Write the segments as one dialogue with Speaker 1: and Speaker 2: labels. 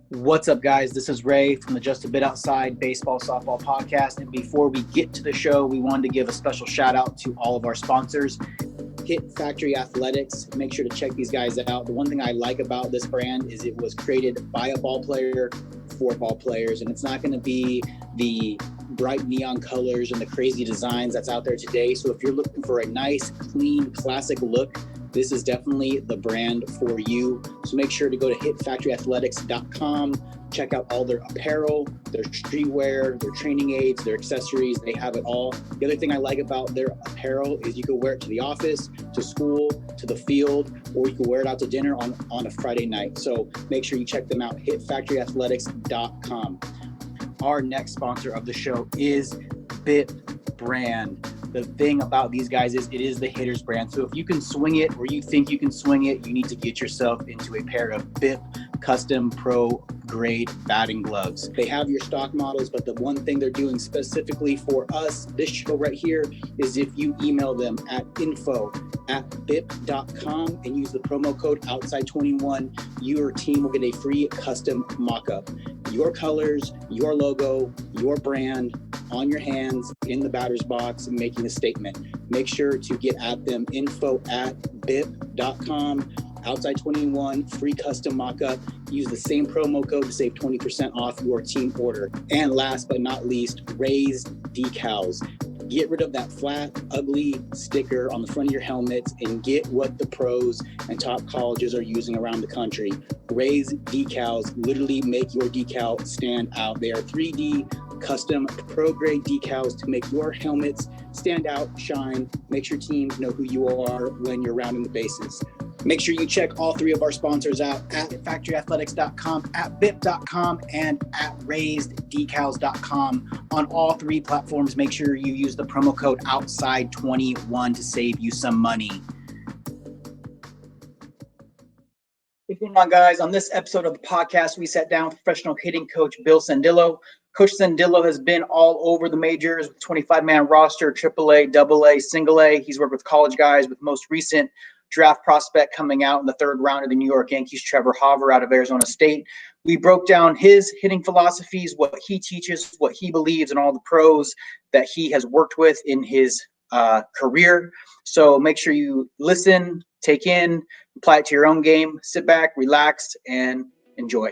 Speaker 1: What's up, guys? This is Ray from the Just a Bit Outside Baseball Softball Podcast. And before we get to the show, we wanted to give a special shout out to all of our sponsors. Hit Factory Athletics. Make sure to check these guys out. The one thing I like about this brand is it was created by a ball player for ball players, and it's not going to be the bright neon colors and the crazy designs that's out there today. So if you're looking for a nice, clean, classic look, this is definitely the brand for you. So make sure to go to hitfactoryathletics.com. Check out all their apparel, their streetwear, their training aids, their accessories. They have it all. The other thing I like about their apparel is you can wear it to the office, to school, to the field, or you can wear it out to dinner on a Friday night. So make sure you check them out, hitfactoryathletics.com. Our next sponsor of the show is BIP brand. The thing about these guys is it is the hitters brand. So if you can swing it or you think you can swing it, you need to get yourself into a pair of BIP custom pro grade batting gloves. They have your stock models, but the one thing they're doing specifically for us, this show right here, is if you email them at info@bip.com and use the promo code outside21, your team will get a free custom mock-up. Your colors, your logo, your brand on your hands in the batter's box, making a statement. Make sure to get at them, info@bip.com. Outside 21, free custom mock-up. Use the same promo code to save 20% off your team order. And last but not least, raised decals. Get rid of that flat, ugly sticker on the front of your helmets and get what the pros and top colleges are using around the country. Raised decals literally make your decal stand out. They are 3D custom pro-grade decals to make your helmets stand out, shine, makes your teams know who you are when you're rounding the bases. Make sure you check all three of our sponsors out at factoryathletics.com, at bip.com, and at raiseddecals.com. On all three platforms, make sure you use the promo code outside21 to save you some money. What's going on, guys? On this episode of the podcast, we sat down with professional hitting coach Bill Sandillo. Coach Sandillo has been all over the majors, 25-man roster, AAA, AA, single A. He's worked with college guys, with most recent draft prospect coming out in the third round of the New York Yankees, Trevor Hauver out of Arizona State. We broke down his hitting philosophies, what he teaches, what he believes, and all the pros that he has worked with in his career. So make sure you listen, take in, apply it to your own game, sit back, relax, and enjoy.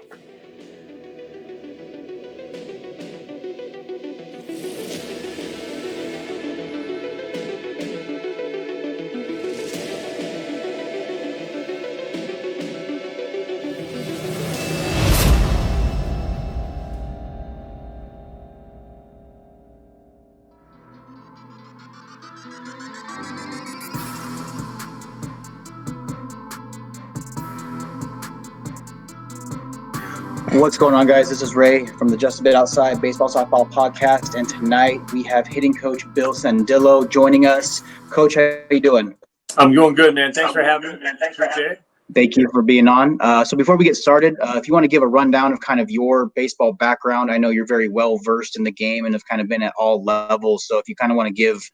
Speaker 1: What's going on, guys? This is Ray from the Just a Bit Outside Baseball Softball Podcast, and tonight we have hitting coach Bill Sandillo joining us. Coach, how you doing?
Speaker 2: I'm doing good, man. Thanks for having me. Appreciate it.
Speaker 1: Thank you for being on. So before we get started, if you want to give a rundown of kind of your baseball background, I know you're very well versed in the game and have kind of been at all levels. So if you kind of want to give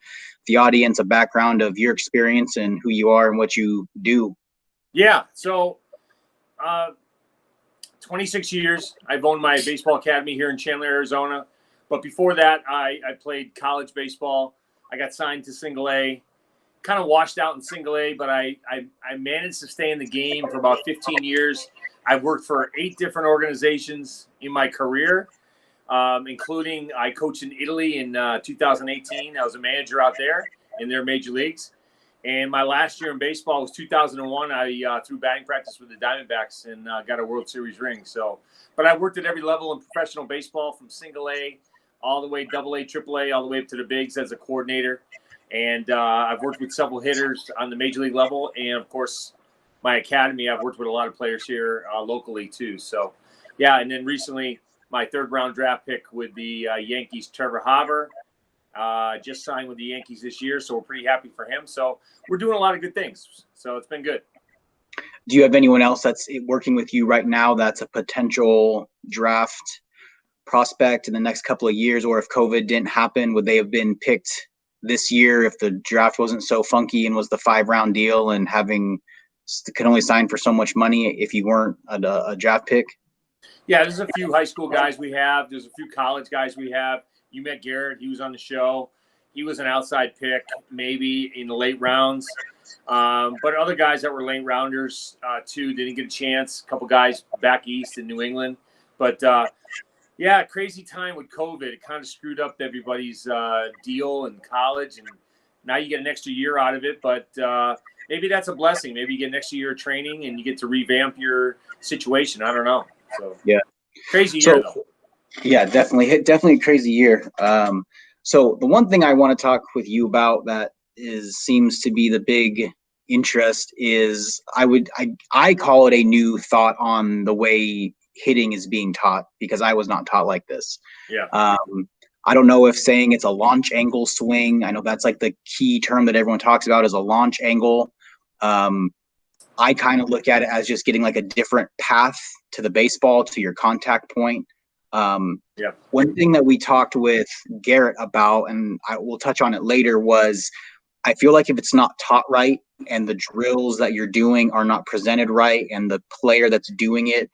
Speaker 1: the audience a background of your experience and who you are and what you do.
Speaker 2: Yeah. So 26 years, I've owned my baseball academy here in Chandler, Arizona. But before that, I played college baseball. I got signed to single A, kind of washed out in single A, but I managed to stay in the game for about 15 years. I've worked for 8 different organizations in my career, including I coached in Italy in 2018. I was a manager out there in their major leagues. And my last year in baseball was 2001. I threw batting practice with the Diamondbacks and got a World Series ring. So, but I worked at every level in professional baseball, from single A all the way AA, AAA, all the way up to the bigs as a coordinator. And I've worked with several hitters on the major league level. And, of course, my academy, I've worked with a lot of players here locally too. So, yeah, and then recently my third-round draft pick with the Yankees, Trevor Hauver. Just signed with the Yankees this year, so we're pretty happy for him. So we're doing a lot of good things. So it's been good.
Speaker 1: Do you have anyone else that's working with you right now that's a potential draft prospect in the next couple of years? Or if COVID didn't happen, would they have been picked this year if the draft wasn't so funky and was the 5-round deal and could only sign for so much money if you weren't a draft pick?
Speaker 2: Yeah, there's a few high school guys we have. There's a few college guys we have. You met Garrett. He was on the show. He was an outside pick, maybe in the late rounds. But other guys that were late rounders, too, didn't get a chance. A couple guys back east in New England. But, yeah, crazy time with COVID. It kind of screwed up everybody's deal in college. And now you get an extra year out of it. But maybe that's a blessing. Maybe you get an extra year of training and you get to revamp your situation. I don't know. So
Speaker 1: yeah,
Speaker 2: crazy year though.
Speaker 1: Yeah, definitely a crazy year. So the one thing I want to talk with you about that seems to be the big interest is I call it a new thought on the way hitting is being taught, because I was not taught like this.
Speaker 2: Yeah.
Speaker 1: I don't know if saying it's a launch angle swing. I know that's like the key term that everyone talks about is a launch angle. I kind of look at it as just getting like a different path to the baseball, to your contact point. One thing that we talked with Garrett about, and I will touch on it later, was I feel like if it's not taught right and the drills that you're doing are not presented right and the player that's doing it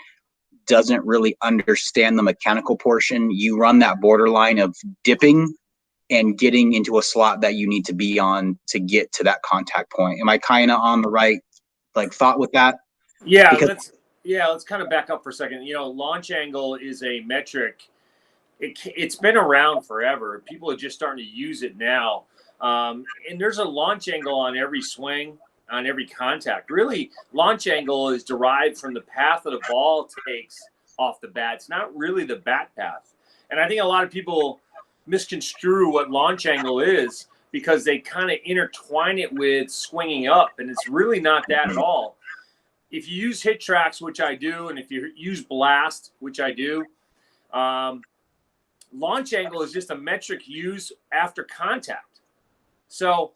Speaker 1: doesn't really understand the mechanical portion, you run that borderline of dipping and getting into a slot that you need to be on to get to that contact point. Am I kind of on the right thought with that?
Speaker 2: Yeah, let's kind of back up for a second. Launch angle is a metric. It's been around forever. People are just starting to use it now. And there's a launch angle on every swing, on every contact. Really, launch angle is derived from the path that a ball takes off the bat. It's not really the bat path. And I think a lot of people misconstrue what launch angle is because they kind of intertwine it with swinging up, and it's really not that at all. If you use hit tracks, which I do, and if you use blast, which I do, launch angle is just a metric used after contact. So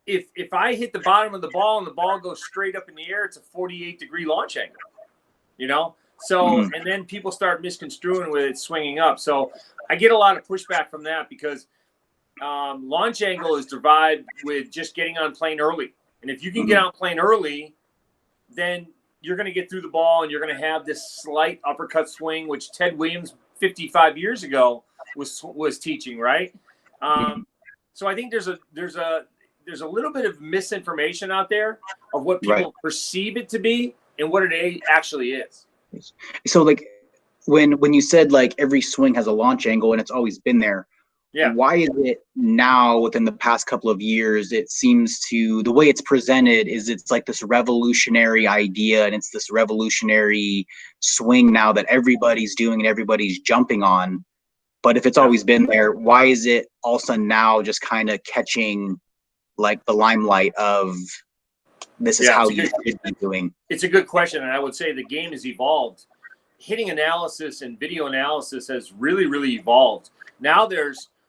Speaker 2: if I hit the bottom of the ball and the ball goes straight up in the air, it's a 48-degree launch angle, So, and then people start misconstruing with it swinging up. So I get a lot of pushback from that because launch angle is derived with just getting on plane early. And if you can get on plane early, then you're going to get through the ball and you're going to have this slight uppercut swing, which Ted Williams 55 years ago was teaching, right? So I think there's a little bit of misinformation out there of what people perceive it to be and what it actually is.
Speaker 1: So when you said every swing has a launch angle and it's always been there, why is it now within the past couple of years, it seems to, the way it's presented is it's like this revolutionary idea and it's this revolutionary swing now that everybody's doing and everybody's jumping on. But if it's always been there, why is it all of a sudden now just kind of catching the limelight of this is how you should be doing?
Speaker 2: It's a good question. And I would say the game has evolved. Hitting analysis and video analysis has really, really evolved. Now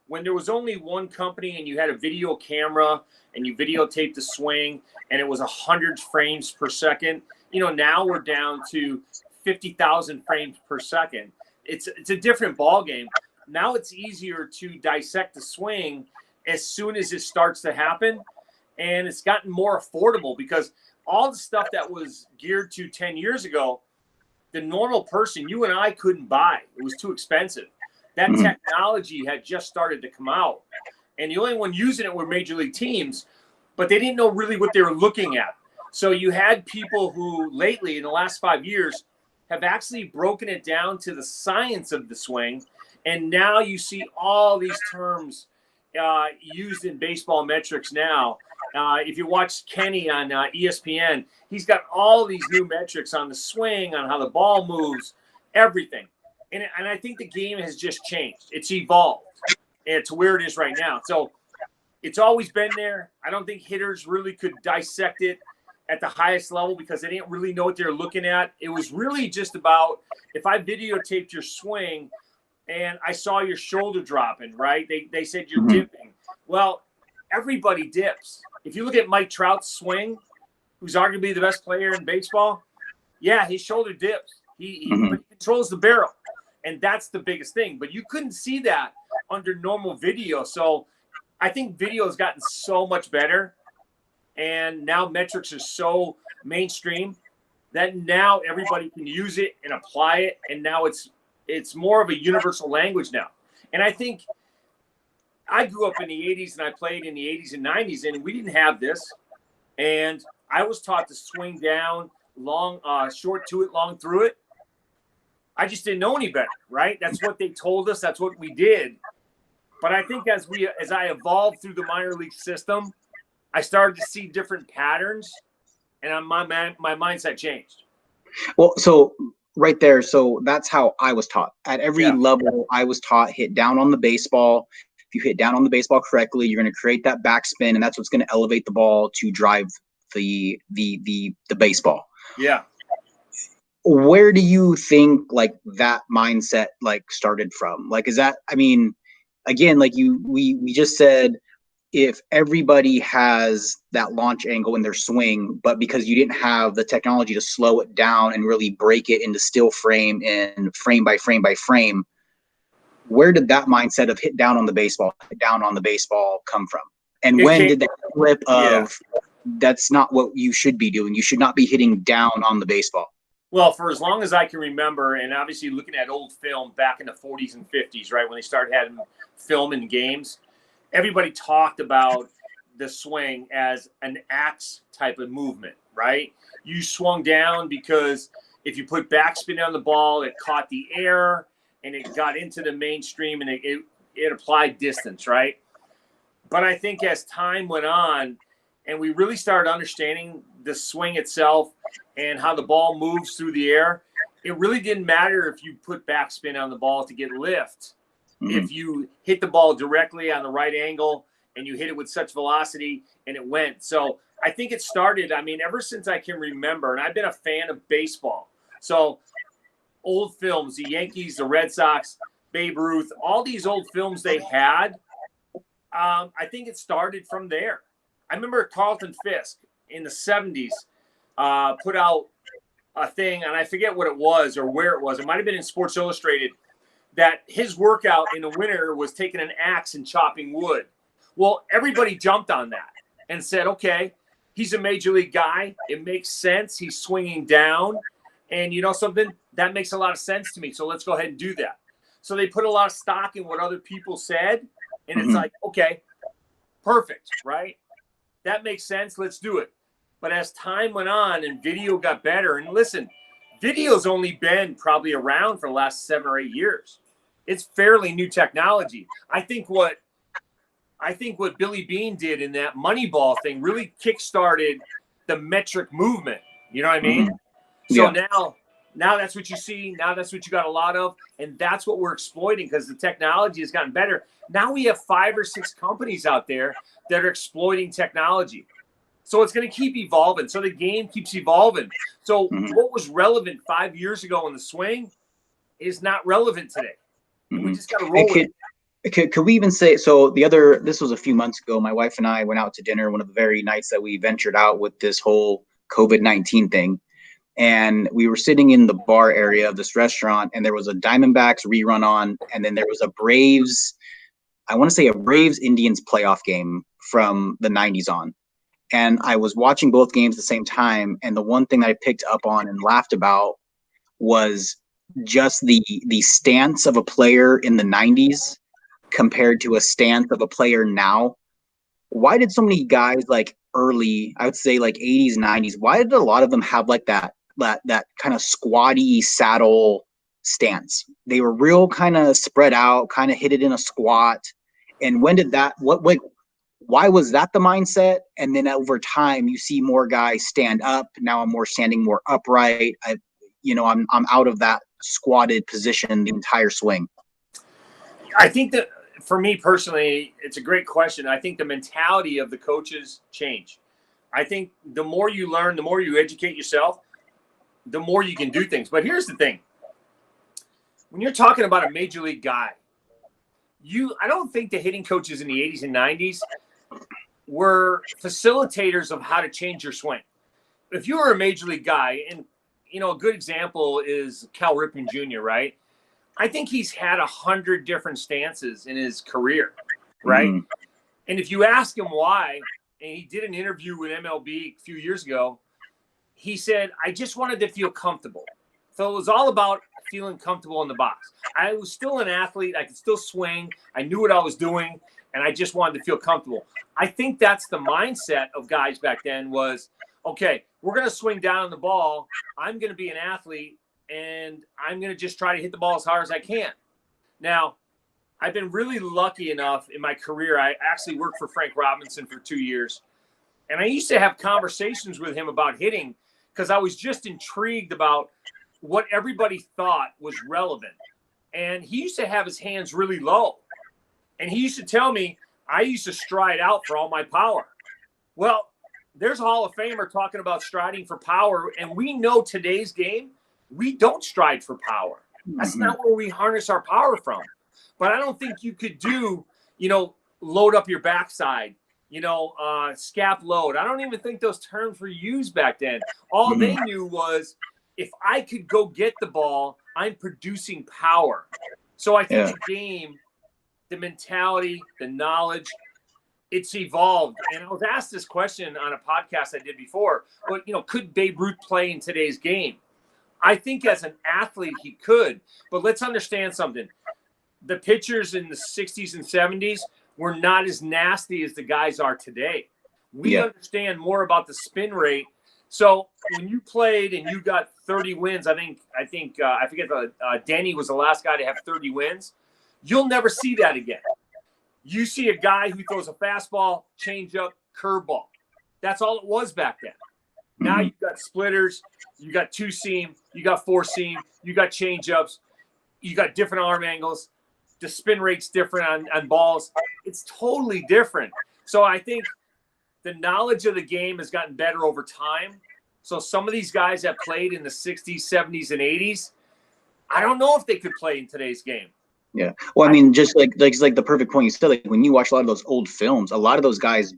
Speaker 2: when there was only one company and you had a video camera and you videotaped the swing and it was 100 frames per second, now we're down to 50,000 frames per second. It's a different ball game. Now it's easier to dissect the swing as soon as it starts to happen. And it's gotten more affordable because all the stuff that was geared to 10 years ago, the normal person, you and I, couldn't buy. It was too expensive. That technology had just started to come out. And the only one using it were major league teams, but they didn't know really what they were looking at. So you had people who lately, in the last 5 years, have actually broken it down to the science of the swing. And now you see all these terms used in baseball metrics now. If you watch Kenny on ESPN, he's got all these new metrics on the swing, on how the ball moves, everything. And I think the game has just changed. It's evolved. And to where it is right now. So it's always been there. I don't think hitters really could dissect it at the highest level because they didn't really know what they were looking at. It was really just about if I videotaped your swing and I saw your shoulder dropping, right? They said you're dipping. Well, everybody dips. If you look at Mike Trout's swing, who's arguably the best player in baseball, his shoulder dips. He controls the barrel. And that's the biggest thing. But you couldn't see that under normal video. So I think video has gotten so much better. And now metrics are so mainstream that now everybody can use it and apply it, and now it's more of a universal language now. And I think I grew up in the 80s and I played in the 80s and 90s, and we didn't have this. And I was taught to swing down, long, short to it, long through it. I just didn't know any better, right? That's what they told us. That's what we did. But I think as I evolved through the minor league system, I started to see different patterns, and my mindset changed.
Speaker 1: Well, so right there, so that's how I was taught. At every level, I was taught hit down on the baseball. If you hit down on the baseball correctly, you're going to create that backspin, and that's what's going to elevate the ball to drive the baseball.
Speaker 2: Yeah.
Speaker 1: Where do you think like that mindset like started from? Like, is that, I mean, again, like we just said, if everybody has that launch angle in their swing, but because you didn't have the technology to slow it down and really break it into still frame and frame by frame by frame, where did that mindset of hit down on the baseball come from? And did that flip of that's not what you should be doing? You should not be hitting down on the baseball.
Speaker 2: Well, for as long as I can remember, and obviously looking at old film back in the 40s and 50s, right, when they started having film in games, everybody talked about the swing as an axe type of movement, right? You swung down because if you put backspin on the ball, it caught the air and it got into the mainstream and it applied distance, right? But I think as time went on and we really started understanding the swing itself and how the ball moves through the air, it really didn't matter if you put backspin on the ball to get lift. Mm-hmm. If you hit the ball directly on the right angle and you hit it with such velocity and it went. So I think it started, I mean, ever since I can remember, and I've been a fan of baseball. So old films, the Yankees, the Red Sox, Babe Ruth, all these old films they had, I think it started from there. I remember Carlton Fisk in the 70s put out a thing, and I forget what it was or where it was. It might have been in Sports Illustrated, that his workout in the winter was taking an axe and chopping wood. Well, everybody jumped on that and said, okay, he's a major league guy. It makes sense. He's swinging down. And you know something? That makes a lot of sense to me. So let's go ahead and do that. So they put a lot of stock in what other people said. And it's like, okay, perfect, right? That makes sense. Let's do it. But as time went on and video got better, and listen, video's only been probably around for the last 7 or 8 years. It's fairly new technology. I think what Billy Beane did in that Moneyball thing really kickstarted the metric movement. You know what I mean? Mm-hmm. So now that's what you see. Now that's what you got a lot of. And that's what we're exploiting because the technology has gotten better. Now we have 5 or 6 companies out there that are exploiting technology. So it's going to keep evolving. So the game keeps evolving. So what was relevant 5 years ago in the swing is not relevant today. And we just got to roll with it.
Speaker 1: Could we even say, so this was a few months ago, my wife and I went out to dinner one of the very nights that we ventured out with this whole COVID-19 thing. And we were sitting in the bar area of this restaurant, and there was a Diamondbacks rerun on, and then there was a Braves Indians playoff game from the 90s on. And I was watching both games at the same time, and the one thing that I picked up on and laughed about was just the stance of a player in the 90s compared to a stance of a player now. Why did so many guys like early, I would say like 80s, 90s, why did a lot of them have like that kind of squatty saddle stance? They were real kind of spread out, kind of hit it in a squat. And when did that, why was that the mindset? And then over time, you see more guys stand up. Now I'm standing more upright. I'm out of that squatted position the entire swing.
Speaker 2: I think that for me personally, it's a great question. I think the mentality of the coaches change. I think the more you learn, the more you educate yourself, the more you can do things. But here's the thing. When you're talking about a major league guy, I don't think the hitting coaches in the 80s and 90s were facilitators of how to change your swing. If you were a major league guy, and a good example is Cal Ripken Jr., right? I think he's had 100 different stances in his career, right? Mm. And if you ask him why, and he did an interview with MLB a few years ago, he said, I just wanted to feel comfortable. So it was all about feeling comfortable in the box. I was still an athlete. I could still swing. I knew what I was doing, and I just wanted to feel comfortable. I think that's the mindset of guys back then was, okay, we're going to swing down on the ball. I'm going to be an athlete, and I'm going to just try to hit the ball as hard as I can. Now, I've been really lucky enough in my career. I actually worked for Frank Robinson for 2 years, and I used to have conversations with him about hitting because I was just intrigued about what everybody thought was relevant. And he used to have his hands really low. And he used to tell me I used to stride out for all my power. Well, there's a Hall of Famer talking about striding for power. And we know today's game, we don't stride for power. That's not where we harness our power from. But I don't think you could do, load up your backside, scap load. I don't even think those terms were used back then. All they knew was, if I could go get the ball, I'm producing power. So I think the game, the mentality, the knowledge, it's evolved. And I was asked this question on a podcast I did before, but, could Babe Ruth play in today's game? I think as an athlete, he could. But let's understand something. The pitchers in the 60s and 70s were not as nasty as the guys are today. We understand more about the spin rate. So when you played and you got 30 wins, I forget, Danny was the last guy to have 30 wins. You'll never see that again. You see a guy who throws a fastball, changeup, curveball. That's all it was back then. Now you've got splitters, you got two seam, you got four seam, you got changeups, you got different arm angles. The spin rate's different on balls. It's totally different. So I think the knowledge of the game has gotten better over time. So some of these guys that played in the 60s, 70s, and 80s, I don't know if they could play in today's game.
Speaker 1: Yeah. Well, I mean, just like the perfect point you said, like when you watch a lot of those old films, a lot of those guys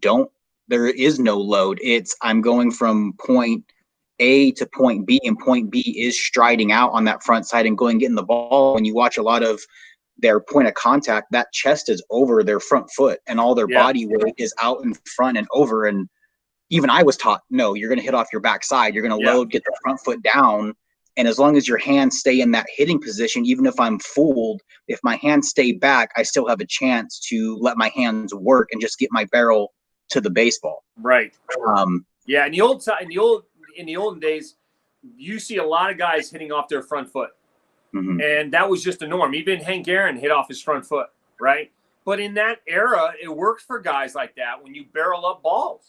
Speaker 1: there is no load. It's I'm going from point A to point B, and point B is striding out on that front side and going getting the ball. When you watch a lot of their point of contact, that chest is over their front foot and all their body weight is out in front and over. And even I was taught, no, you're going to hit off your backside. You're going to load, get the front foot down. And as long as your hands stay in that hitting position, even if I'm fooled, if my hands stay back, I still have a chance to let my hands work and just get my barrel to the baseball.
Speaker 2: Right. In the olden days, you see a lot of guys hitting off their front foot. And that was just the norm. Even Hank Aaron hit off his front foot, right? But in that era, it worked for guys like that when you barrel up balls.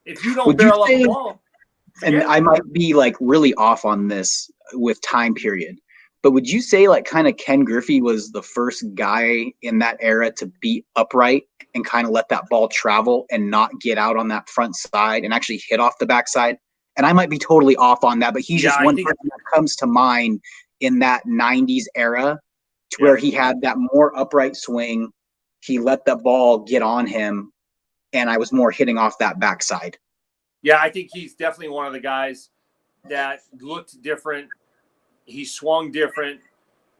Speaker 2: If you don't barrel up a ball.
Speaker 1: And I might be like really off on this with time period, but would you say like kind of Ken Griffey was the first guy in that era to be upright and kind of let that ball travel and not get out on that front side and actually hit off the backside? And I might be totally off on that, but he's just one person that comes to mind in that 90s era to where he had that more upright swing. He let the ball get on him, and I was more hitting off that backside.
Speaker 2: Yeah, I think he's definitely one of the guys that looked different. He swung different.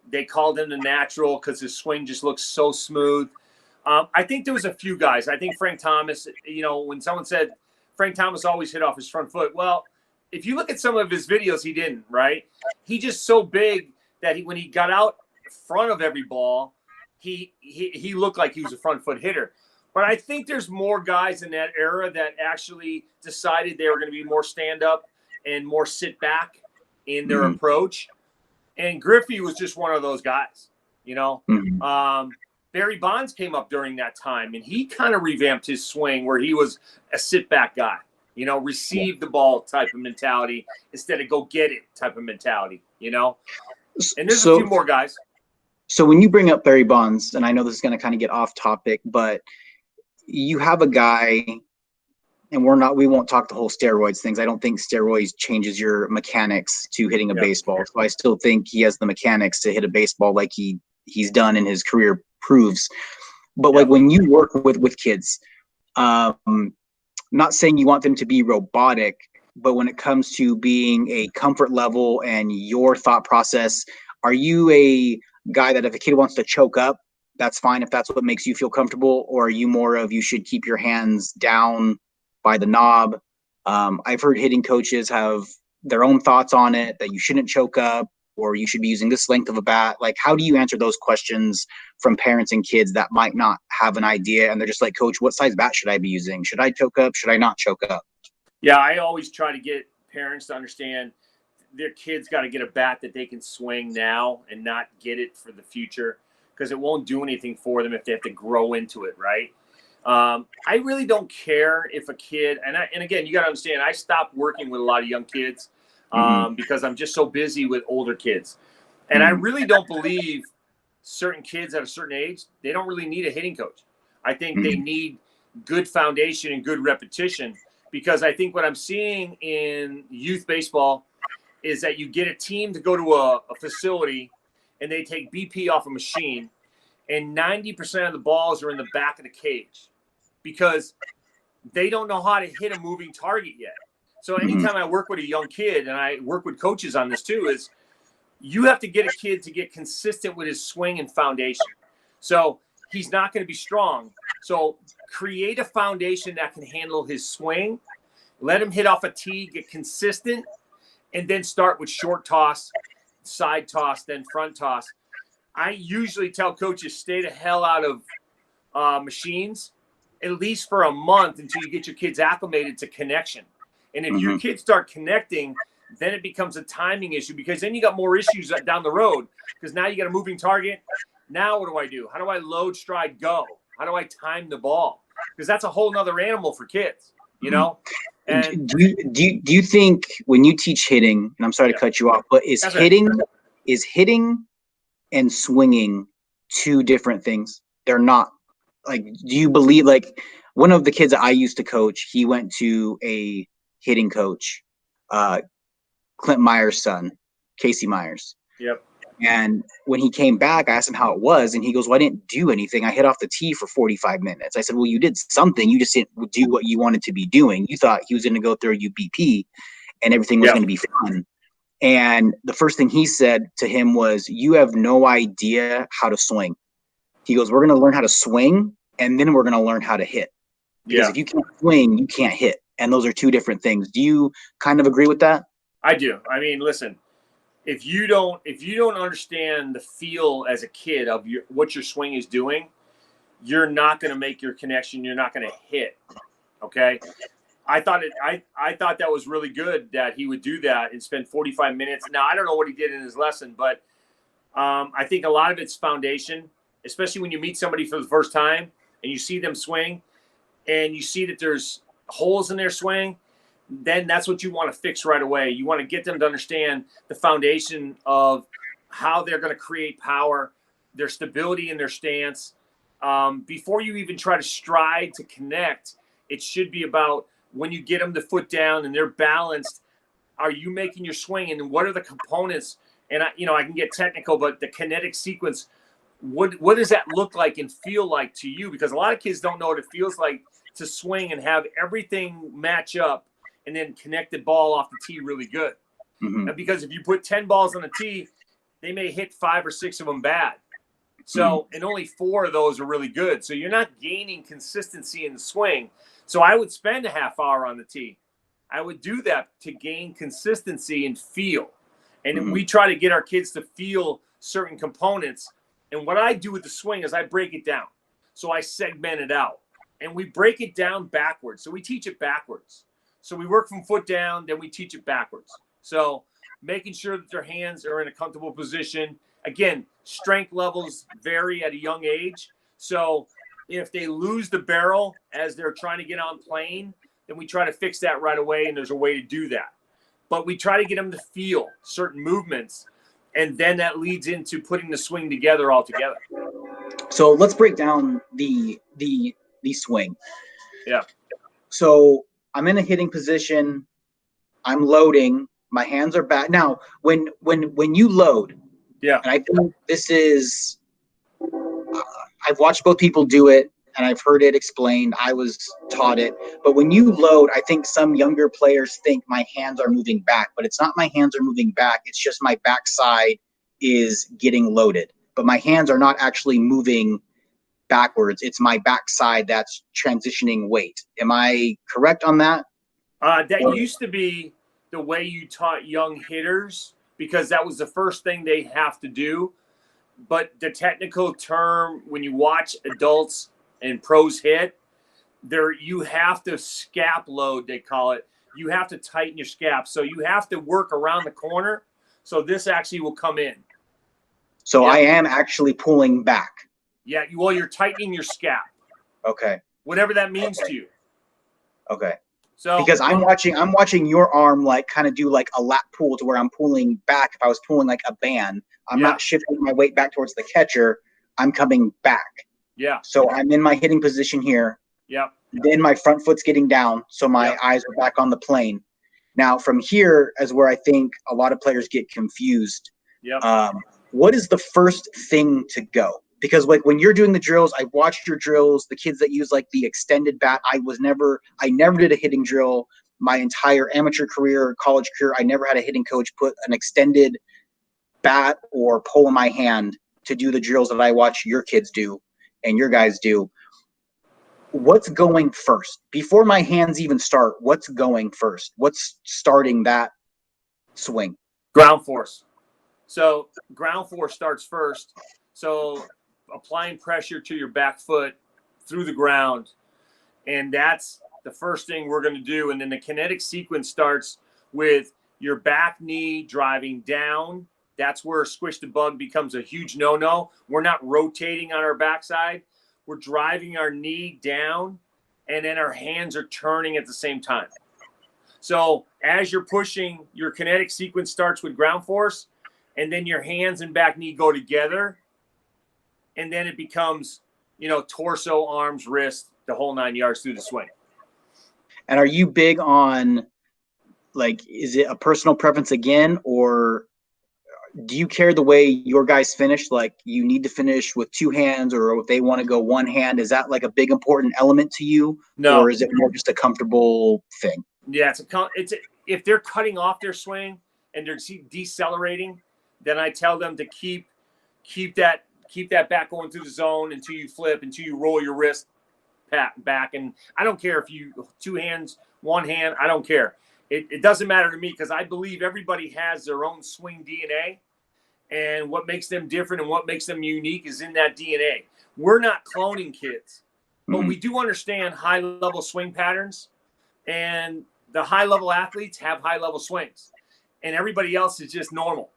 Speaker 2: They called him the natural because his swing just looks so smooth. I think there was a few guys. I think Frank Thomas, when someone said Frank Thomas always hit off his front foot. Well, if you look at some of his videos, he didn't, right? He just so big that when he got out front of every ball, he looked like he was a front foot hitter. But I think there's more guys in that era that actually decided they were going to be more stand up and more sit back in their approach. And Griffey was just one of those guys, Barry Bonds came up during that time, and he kind of revamped his swing where he was a sit back guy, receive the ball type of mentality instead of go get it type of mentality, And there's a few more guys.
Speaker 1: So when you bring up Barry Bonds, and I know this is going to kind of get off topic, but you have a guy, and we won't talk the whole steroids things. I don't think steroids changes your mechanics to hitting a baseball. So I still think he has the mechanics to hit a baseball like he's done in his career proves. But like when you work with kids, not saying you want them to be robotic, but when it comes to being a comfort level and your thought process, are you a guy that if a kid wants to choke up, that's fine if that's what makes you feel comfortable? Or are you more of you should keep your hands down by the knob, I've heard hitting coaches have their own thoughts on it, that you shouldn't choke up or you should be using this length of a bat. Like, how do you answer those questions from parents and kids that might not have an idea and they're just like, Coach, what size bat should I be using? Should I choke up? Should I not choke up?
Speaker 2: Yeah, I always try to get parents to understand their kids got to get a bat that they can swing now and not get it for the future, because it won't do anything for them if they have to grow into it, right? I really don't care if a kid, and again, you got to understand, I stopped working with a lot of young kids because I'm just so busy with older kids. And I really don't believe certain kids at a certain age, they don't really need a hitting coach. I think they need good foundation and good repetition, because I think what I'm seeing in youth baseball is that you get a team to go to a facility and they take BP off a machine, and 90% of the balls are in the back of the cage because they don't know how to hit a moving target yet. So anytime I work with a young kid, and I work with coaches on this too, is you have to get a kid to get consistent with his swing and foundation. So he's not going to be strong. So create a foundation that can handle his swing. Let him hit off a tee, get consistent, and then start with short toss, side toss, then front toss. I usually tell coaches, stay the hell out of machines, at least for a month, until you get your kids acclimated to connection. And if your kids start connecting, then it becomes a timing issue, because then you got more issues down the road, because now you got a moving target. Now what do I do? How do I load, stride, go? How do I time the ball? Because that's a whole nother animal for kids, you know? And
Speaker 1: do you think when you teach hitting, and I'm sorry to cut you off, but is hitting and swinging two different things? They're not. Like, do you believe, like, one of the kids that I used to coach, he went to a hitting coach, Clint Myers' son, Casey Myers.
Speaker 2: Yep.
Speaker 1: And when he came back, I asked him how it was, and he goes, well, I didn't do anything. I hit off the tee for 45 minutes. I said, well, you did something. You just didn't do what you wanted to be doing. You thought he was going to go through a UBP and everything was going to be fun. And the first thing he said to him was, you have no idea how to swing. He goes, we're going to learn how to swing, and then we're going to learn how to hit. Because if you can't swing, you can't hit. And those are two different things. Do you kind of agree with that?
Speaker 2: I do. I mean, listen, if you don't understand the feel as a kid of what your swing is doing, you're not going to make your connection. You're not going to hit. Okay. I thought that was really good that he would do that and spend 45 minutes. Now, I don't know what he did in his lesson, but I think a lot of it's foundation, especially when you meet somebody for the first time and you see them swing and you see that there's holes in their swing. Then that's what you want to fix right away. You want to get them to understand the foundation of how they're going to create power, their stability in their stance. Before you even try to stride to connect, it should be about when you get them the foot down and they're balanced, are you making your swing, and what are the components? And I can get technical, but the kinetic sequence, what does that look like and feel like to you? Because a lot of kids don't know what it feels like to swing and have everything match up and then connect the ball off the tee really good. And because if you put 10 balls on the tee, they may hit 5 or 6 of them bad. So, and only 4 of those are really good. So you're not gaining consistency in the swing. So I would spend a half hour on the tee. I would do that to gain consistency and feel. And we try to get our kids to feel certain components. And what I do with the swing is I break it down. So I segment it out. And we break it down backwards. So we teach it backwards. So we work from foot down, then we teach it backwards. So making sure that their hands are in a comfortable position. Again, strength levels vary at a young age. So if they lose the barrel as they're trying to get on plane, then we try to fix that right away, and there's a way to do that. But we try to get them to feel certain movements, and then that leads into putting the swing together all together.
Speaker 1: So let's break down the swing.
Speaker 2: Yeah.
Speaker 1: So I'm in a hitting position. I'm loading. My hands are back. Now, when you load, and I think this is, I've watched both people do it, and I've heard it explained. I was taught it. But when you load, I think some younger players think my hands are moving back, but it's not my hands are moving back. It's just my backside is getting loaded. But my hands are not actually moving backwards. It's my backside that's transitioning weight. Am I correct on that?
Speaker 2: That used to be the way you taught young hitters because that was the first thing they have to do. But the technical term, when you watch adults and pros hit, you have to scap load, they call it. You have to tighten your scap. So you have to work around the corner. So this actually will come in.
Speaker 1: So I am actually pulling back.
Speaker 2: Yeah, you're tightening your scap.
Speaker 1: Okay.
Speaker 2: Whatever that means to you.
Speaker 1: Okay.
Speaker 2: So
Speaker 1: because I'm watching your arm like kind of do like a lat pull to where I'm pulling back. If I was pulling like a band, I'm not shifting my weight back towards the catcher. I'm coming back.
Speaker 2: Yeah.
Speaker 1: So I'm in my hitting position here.
Speaker 2: Yeah.
Speaker 1: Then my front foot's getting down, so my eyes are back on the plane. Now from here is where I think a lot of players get confused.
Speaker 2: Yeah.
Speaker 1: What is the first thing to go? Because like when you're doing the drills, I watched your drills, the kids that use like the extended bat. I never did a hitting drill my entire amateur career, college career. I never had a hitting coach put an extended bat or pole in my hand to do the drills that I watch your kids do and your guys do. What's going first? Before my hands even start, what's going first? What's starting that swing?
Speaker 2: Ground force. So ground force starts first. So applying pressure to your back foot through the ground. And that's the first thing we're going to do. And then the kinetic sequence starts with your back knee driving down. That's where squish the bug becomes a huge no-no. We're not rotating on our backside. We're driving our knee down, and then our hands are turning at the same time. So as you're pushing, your kinetic sequence starts with ground force, and then your hands and back knee go together, and then it becomes, torso, arms, wrist, the whole 9 yards through the swing.
Speaker 1: And are you big on, like, is it a personal preference again, or do you care the way your guys finish? Like, you need to finish with two hands, or if they want to go one hand, is that like a big important element to you?
Speaker 2: No.
Speaker 1: Or is it more just a comfortable thing?
Speaker 2: Yeah, if they're cutting off their swing and they're decelerating, then I tell them to keep that back going through the zone until you flip, until you roll your wrist back. And I don't care if you two hands, one hand, I don't care. It doesn't matter to me because I believe everybody has their own swing DNA, and what makes them different and what makes them unique is in that DNA. We're not cloning kids, but we do understand high-level swing patterns, and the high-level athletes have high-level swings, and everybody else is just normal.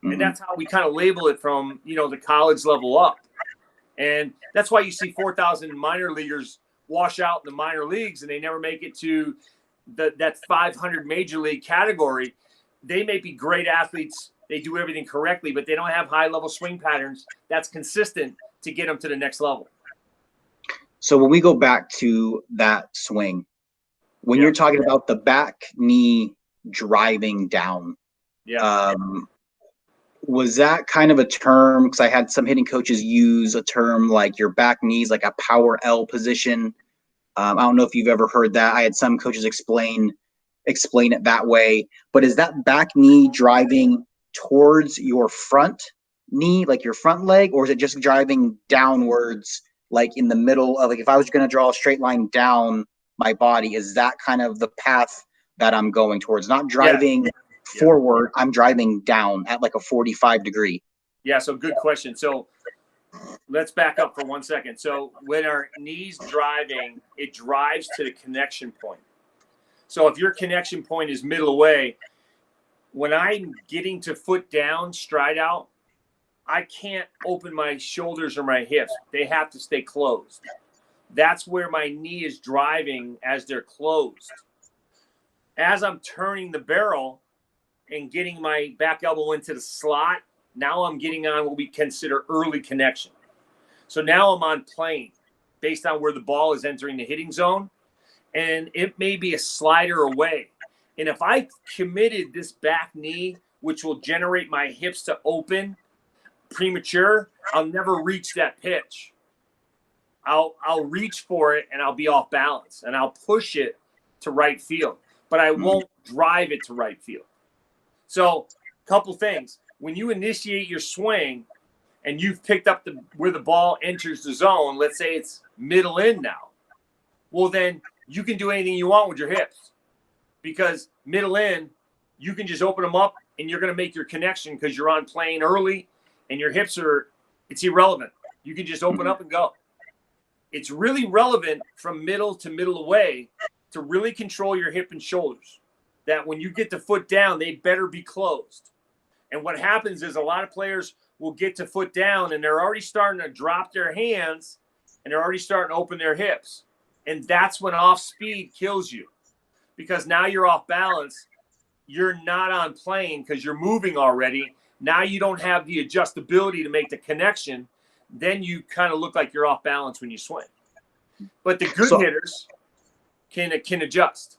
Speaker 2: And that's how we kind of label it from, the college level up. And that's why you see 4,000 minor leaguers wash out in the minor leagues and they never make it to that 500 major league category. They may be great athletes. They do everything correctly, but they don't have high-level swing patterns that's consistent to get them to the next level.
Speaker 1: So when we go back to that swing, when you're talking about the back knee driving down, was that kind of a term? Because I had some hitting coaches use a term like your back knees, like a power L position. I don't know if you've ever heard that. I had some coaches explain it that way. But is that back knee driving towards your front knee, like your front leg, or is it just driving downwards, like in the middle of, like if I was going to draw a straight line down my body, is that kind of the path that I'm going towards? Not driving forward, I'm driving down at like a 45 degree.
Speaker 2: Yeah, so good question. So let's back up for 1 second. So when our knee's driving, it drives to the connection point. So if your connection point is middle away, when I'm getting to foot down, stride out, I can't open my shoulders or my hips. They have to stay closed. That's where my knee is driving as they're closed. As I'm turning the barrel and getting my back elbow into the slot, now I'm getting on what we consider early connection. So now I'm on plane based on where the ball is entering the hitting zone, and it may be a slider away. And if I committed this back knee, which will generate my hips to open premature, I'll never reach that pitch. I'll reach for it and I'll be off balance and I'll push it to right field, but I won't drive it to right field. So a couple things. When you initiate your swing and you've picked up where the ball enters the zone, let's say it's middle in now, well, then you can do anything you want with your hips. because middle in, you can just open them up and you're going to make your connection because you're on plane early and your hips it's irrelevant. You can just open up and go. It's really relevant from middle to middle away to really control your hip and shoulders, that when you get the foot down, they better be closed. And what happens is a lot of players will get to foot down and they're already starting to drop their hands and they're already starting to open their hips. And that's when off speed kills you, because now you're off balance. You're not on plane because you're moving already. Now you don't have the adjustability to make the connection. Then you kind of look like you're off balance when you swing. But the good hitters can adjust.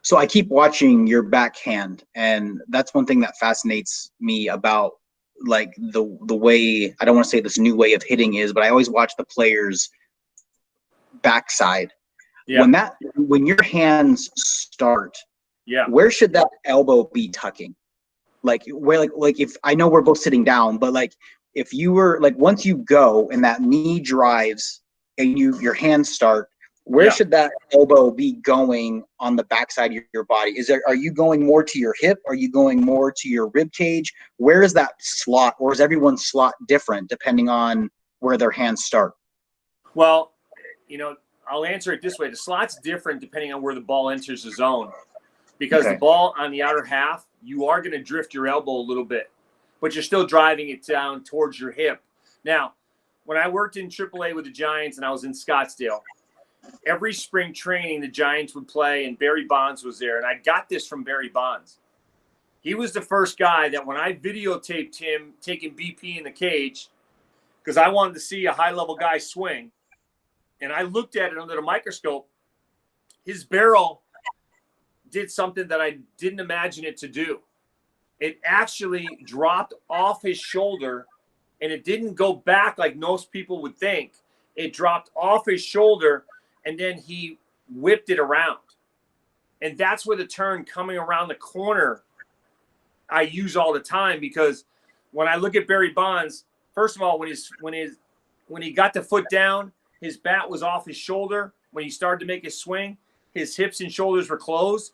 Speaker 1: So I keep watching your backhand, and that's one thing that fascinates me about like the way, I don't want to say this new way of hitting is, but I always watch the players' backside.
Speaker 2: Yeah.
Speaker 1: When your hands start,
Speaker 2: yeah,
Speaker 1: where should that elbow be tucking? Like where, like if I know we're both sitting down, but like if you were like, once you go and that knee drives and your hands start, where should that elbow be going on the backside of your body? Are you going more to your hip? Are you going more to your rib cage? Where is that slot, or is everyone's slot different depending on where their hands start?
Speaker 2: Well, I'll answer it this way. The slot's different depending on where the ball enters the zone, because the ball on the outer half, you are going to drift your elbow a little bit, but you're still driving it down towards your hip. Now, when I worked in AAA with the Giants and I was in Scottsdale, every spring training the Giants would play, and Barry Bonds was there. And I got this from Barry Bonds. He was the first guy that when I videotaped him taking BP in the cage, because I wanted to see a high-level guy swing, and I looked at it under the microscope, his barrel did something that I didn't imagine it to do. It actually dropped off his shoulder, and it didn't go back like most people would think. It dropped off his shoulder, and then he whipped it around. And that's where the turn coming around the corner I use all the time, because when I look at Barry Bonds, first of all, when he got the foot down, his bat was off his shoulder. When he started to make his swing, his hips and shoulders were closed.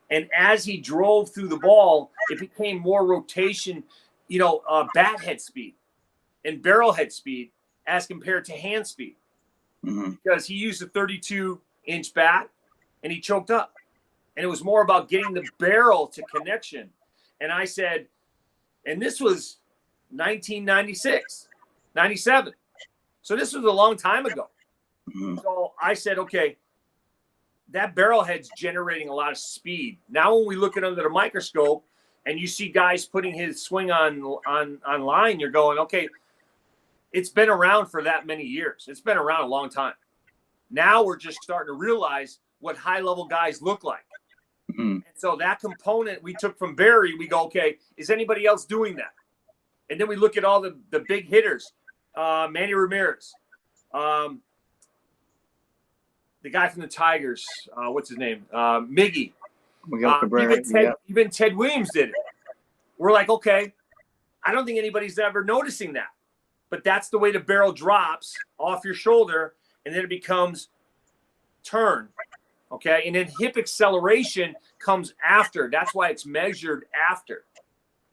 Speaker 2: And as he drove through the ball, it became more rotation, bat head speed and barrel head speed as compared to hand speed. Mm-hmm. Because he used a 32-inch bat and he choked up. And it was more about getting the barrel to connection. And I said, and this was 1996, 97. So this was a long time ago. Mm-hmm. So I said, okay, that barrel head's generating a lot of speed. Now when we look at it under the microscope and you see guys putting his swing on line, you're going, okay, it's been around for that many years. It's been around a long time. Now we're just starting to realize what high-level guys look like. Mm-hmm. And so that component we took from Barry, we go, okay, is anybody else doing that? And then we look at all the big hitters, Manny Ramirez, the guy from the Tigers, what's his name? Miggy. Even Ted Williams did it. We're like, okay, I don't think anybody's ever noticing that. But that's the way the barrel drops off your shoulder, and then it becomes turn, okay? And then hip acceleration comes after. That's why it's measured after.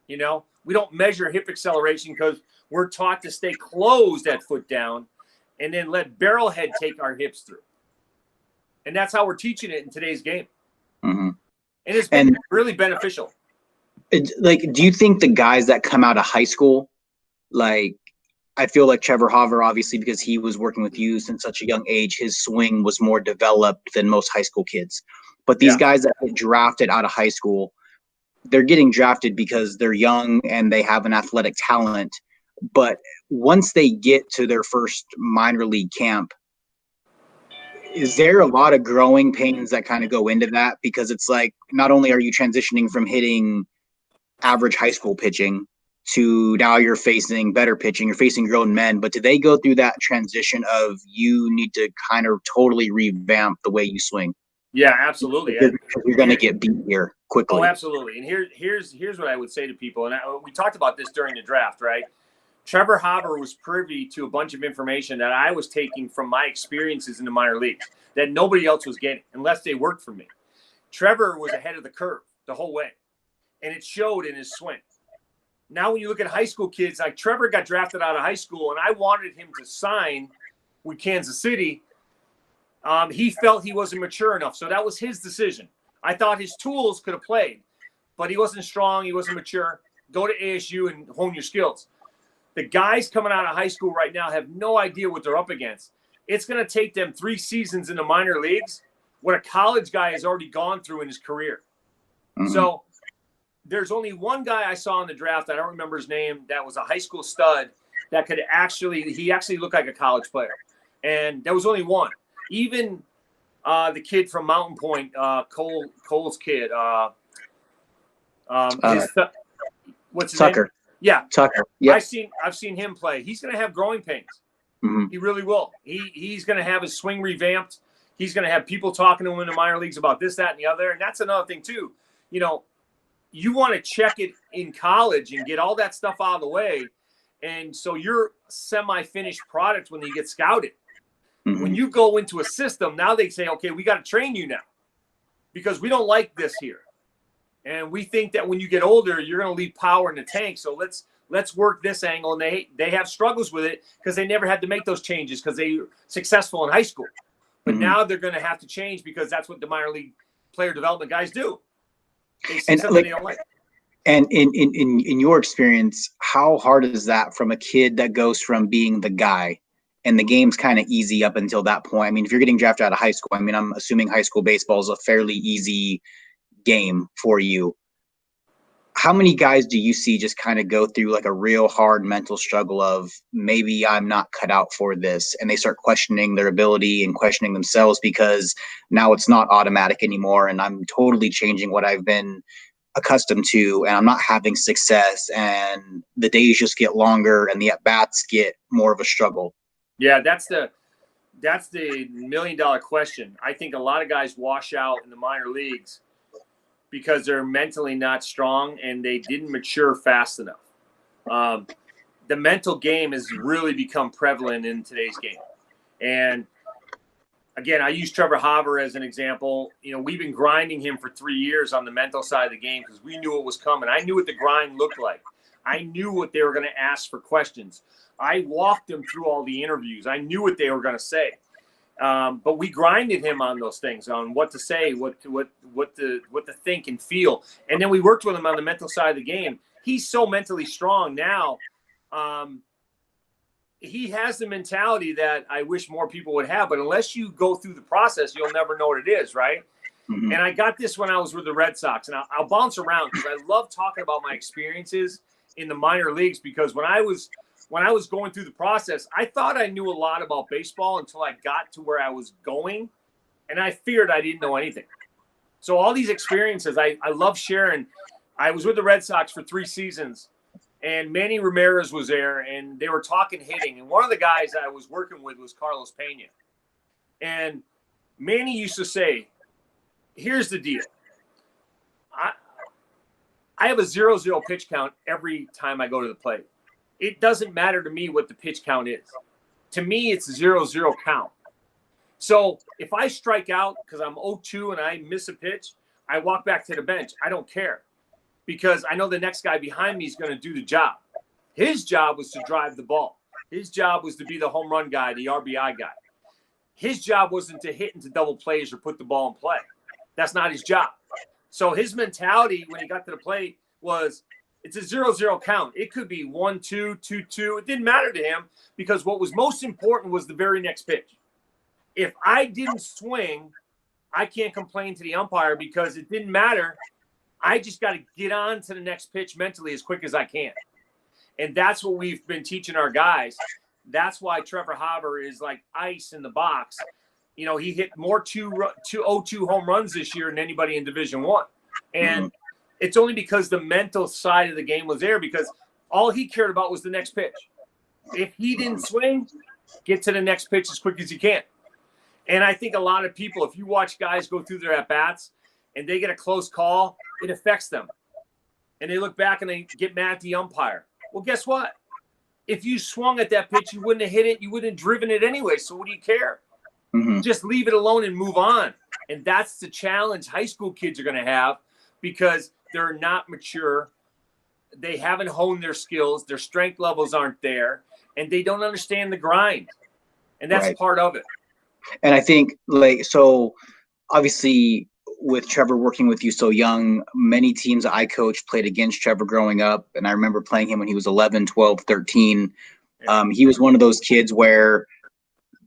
Speaker 2: We don't measure hip acceleration because we're taught to stay closed at foot down and then let barrel head take our hips through. And that's how we're teaching it in today's game. Mm-hmm. And it's been really beneficial.
Speaker 1: Do you think the guys that come out of high school, like, I feel like Trevor Hauver, obviously, because he was working with you since such a young age, his swing was more developed than most high school kids. But these guys that get drafted out of high school, they're getting drafted because they're young and they have an athletic talent. But once they get to their first minor league camp, is there a lot of growing pains that kind of go into that? Because it's like, not only are you transitioning from hitting average high school pitching to now you're facing better pitching, you're facing grown men, but do they go through that transition of you need to kind of totally revamp the way you swing?
Speaker 2: Yeah, absolutely.
Speaker 1: You're going to get beat here quickly.
Speaker 2: Oh, absolutely. And here's what I would say to people. And we talked about this during the draft, right? Trevor Hauver was privy to a bunch of information that I was taking from my experiences in the minor leagues that nobody else was getting unless they worked for me. Trevor was ahead of the curve the whole way, and it showed in his swing. Now, when you look at high school kids, like Trevor got drafted out of high school, and I wanted him to sign with Kansas City. He felt he wasn't mature enough, so that was his decision. I thought his tools could have played, but he wasn't strong. He wasn't mature. Go to ASU and hone your skills. The guys coming out of high school right now have no idea what they're up against. It's going to take them 3 seasons in the minor leagues, what a college guy has already gone through in his career. Mm-hmm. So there's only one guy I saw in the draft, I don't remember his name, that was a high school stud that could he actually looked like a college player. And there was only one. Even the kid from Mountain Point, Cole's kid, what's his
Speaker 1: Tucker.
Speaker 2: name? Yeah.
Speaker 1: Tucker. Yep.
Speaker 2: I've seen him play. He's going to have growing pains.
Speaker 1: Mm-hmm.
Speaker 2: He really will. He's going to have his swing revamped. He's going to have people talking to him in the minor leagues about this, that, and the other. And that's another thing, too. You know, you want to check it in college and get all that stuff out of the way. And so you're semi-finished product when you get scouted. Mm-hmm. When you go into a system, now they say, okay, we got to train you now because we don't like this here. And we think that when you get older, you're going to leave power in the tank. So let's work this angle. And they have struggles with it because they never had to make those changes because they were successful in high school. But now they're going to have to change because that's what the minor league player development guys do. They see something they don't like.
Speaker 1: And in your experience, how hard is that from a kid that goes from being the guy and the game's kind of easy up until that point? I mean, if you're getting drafted out of high school, I mean, I'm assuming high school baseball is a fairly easy game for you. How many guys do you see just kind of go through like a real hard mental struggle of maybe I'm not cut out for this, and they start questioning their ability and questioning themselves because now it's not automatic anymore and I'm totally changing what I've been accustomed to and I'm not having success and the days just get longer and the at-bats get more of a struggle?
Speaker 2: Yeah, that's the $1 million question. I think a lot of guys wash out in the minor leagues because they're mentally not strong and they didn't mature fast enough. The mental game has really become prevalent in today's game. And again, I use Trevor Hauver as an example. You know, we've been grinding him for 3 years on the mental side of the game because we knew it was coming. I knew what the grind looked like. I knew what they were going to ask for questions. I walked them through all the interviews. I knew what they were going to say. But we grinded him on those things, on what to say, what to think and feel. And then we worked with him on the mental side of the game. He's so mentally strong now. He has the mentality that I wish more people would have, but unless you go through the process, you'll never know what it is, right? Mm-hmm. And I got this when I was with the Red Sox, and I'll bounce around because I love talking about my experiences in the minor leagues, because when I was going through the process, I thought I knew a lot about baseball until I got to where I was going, and I feared I didn't know anything. So all these experiences, I love sharing. I was with the Red Sox for 3 seasons, and Manny Ramirez was there, and they were talking hitting. And one of the guys I was working with was Carlos Pena. And Manny used to say, here's the deal. I have a 0-0 pitch count every time I go to the plate. It doesn't matter to me what the pitch count is. To me, it's a 0-0 count. So if I strike out because I'm 0-2 and I miss a pitch, I walk back to the bench. I don't care because I know the next guy behind me is going to do the job. His job was to drive the ball. His job was to be the home run guy, the RBI guy. His job wasn't to hit into double plays or put the ball in play. That's not his job. So his mentality when he got to the plate was, it's a 0-0 count. It could be 1-2, 2-2. It didn't matter to him because what was most important was the very next pitch. If I didn't swing, I can't complain to the umpire because it didn't matter. I just got to get on to the next pitch mentally as quick as I can. And that's what we've been teaching our guys. That's why Trevor Hauver is like ice in the box. You know, he hit more 2-0-2 home runs this year than anybody in Division I. And it's only because the mental side of the game was there, because all he cared about was the next pitch. If he didn't swing, get to the next pitch as quick as you can. And I think a lot of people, if you watch guys go through their at-bats and they get a close call, it affects them. And they look back and they get mad at the umpire. Well, guess what? If you swung at that pitch, you wouldn't have hit it. You wouldn't have driven it anyway. So what do you care? Mm-hmm. Just leave it alone and move on. And that's the challenge high school kids are going to have because they're not mature. They haven't honed their skills. Their strength levels aren't there, and they don't understand the grind. And that's
Speaker 1: Right.
Speaker 2: part of it.
Speaker 1: And I think, like, so obviously with Trevor working with you so young, many teams that I coached played against Trevor growing up. And I remember playing him when he was 11, 12, 13. He was one of those kids where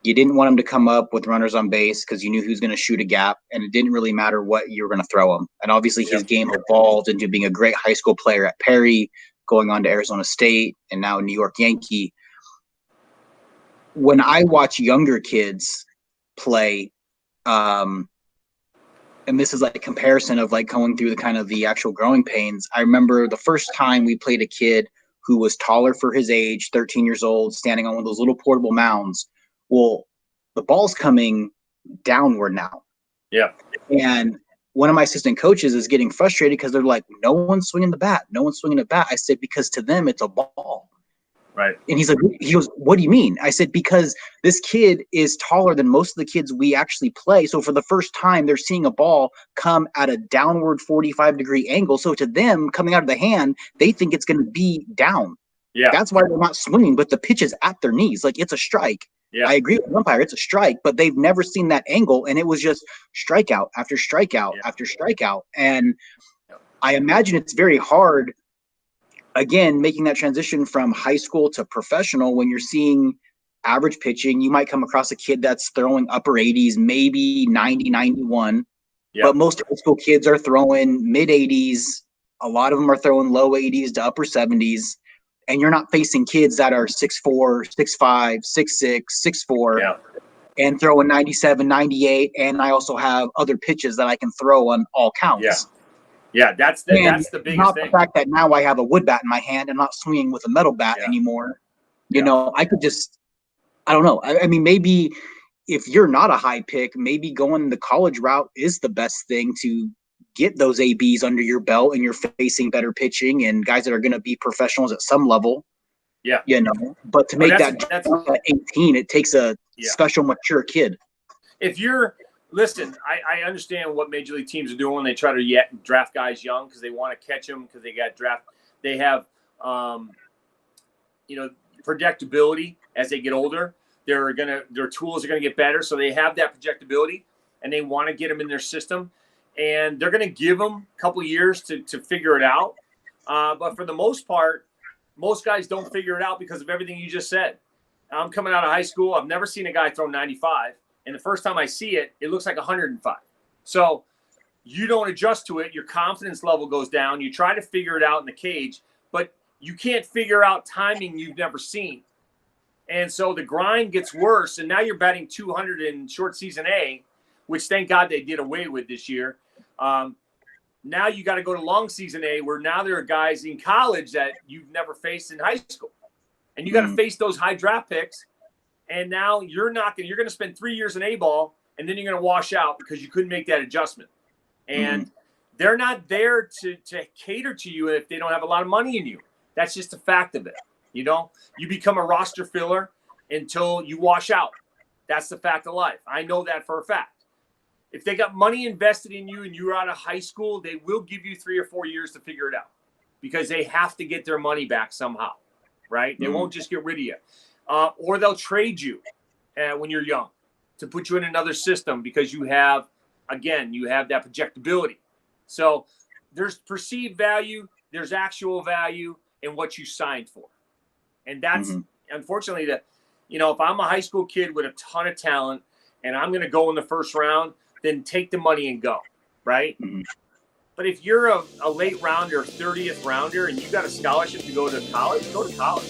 Speaker 1: you didn't want him to come up with runners on base because you knew he was going to shoot a gap, and it didn't really matter what you were going to throw him. And obviously his game evolved into being a great high school player at Perry, going on to Arizona State, and now New York Yankee. When I watch younger kids play, and this is like a comparison of like going through the kind of the actual growing pains. I remember the first time we played a kid who was taller for his age, 13 years old, standing on one of those little portable mounds. Well, the ball's coming downward now.
Speaker 2: Yeah.
Speaker 1: And one of my assistant coaches is getting frustrated because they're like, no one's swinging the bat. No one's swinging the bat. I said, because to them, it's a ball.
Speaker 2: Right.
Speaker 1: And he goes, what do you mean? I said, because this kid is taller than most of the kids we actually play. So for the first time, they're seeing a ball come at a downward 45-degree angle. So to them, coming out of the hand, they think it's going to be down.
Speaker 2: Yeah.
Speaker 1: That's why they're not swinging, but the pitch is at their knees. Like, it's a strike.
Speaker 2: Yeah.
Speaker 1: I agree with the umpire. It's a strike, but they've never seen that angle. And it was just strikeout after strikeout after strikeout. And I imagine it's very hard, again, making that transition from high school to professional. When you're seeing average pitching, you might come across a kid that's throwing upper 80s, maybe 90, 91. But most high school kids are throwing mid 80s. A lot of them are throwing low 80s to upper 70s. And you're not facing kids that are 6'4", 6'5", 6'6", 6'4", and throwing 97, 98. And I also have other pitches that I can throw on all counts.
Speaker 2: Yeah, that's the biggest
Speaker 1: not
Speaker 2: thing.
Speaker 1: The fact that now I have a wood bat in my hand and not swinging with a metal bat anymore. You know, I could just, I don't know. I mean, maybe if you're not a high pick, maybe going the college route is the best thing to get those ABs under your belt, and you're facing better pitching and guys that are going to be professionals at some level. Yeah. You know, but to make that at 18, it takes a special mature kid.
Speaker 2: If you're, listen, I understand what major league teams are doing when they try to draft guys young because they want to catch them because they got draft. They have, projectability as they get older. Their tools are going to get better, so they have that projectability, and they want to get them in their system. And they're going to give them a couple of years to figure it out. But for the most part, most guys don't figure it out because of everything you just said. I'm coming out of high school. I've never seen a guy throw 95. And the first time I see it, it looks like 105. So you don't adjust to it. Your confidence level goes down. You try to figure it out in the cage, but you can't figure out timing you've never seen. And so the grind gets worse. And now you're batting 200 in short season A, which thank God they did away with this year. Now you got to go to long season A, where now there are guys in college that you've never faced in high school. And you got to face those high draft picks. And now you're going to spend 3 years in A-ball, and then you're going to wash out because you couldn't make that adjustment. And they're not there to cater to you if they don't have a lot of money in you. That's just a fact of it. You know, you become a roster filler until you wash out. That's the fact of life. I know that for a fact. If they got money invested in you and you're out of high school, they will give you 3 or 4 years to figure it out because they have to get their money back somehow, right? They won't just get rid of you. Or they'll trade you when you're young to put you in another system because you have that projectability. So there's perceived value, there's actual value in what you signed for. And that's unfortunately if I'm a high school kid with a ton of talent and I'm going to go in the first round, then take the money and go, right? But if you're a late rounder, 30th rounder, and you got a scholarship to go to college, go to college.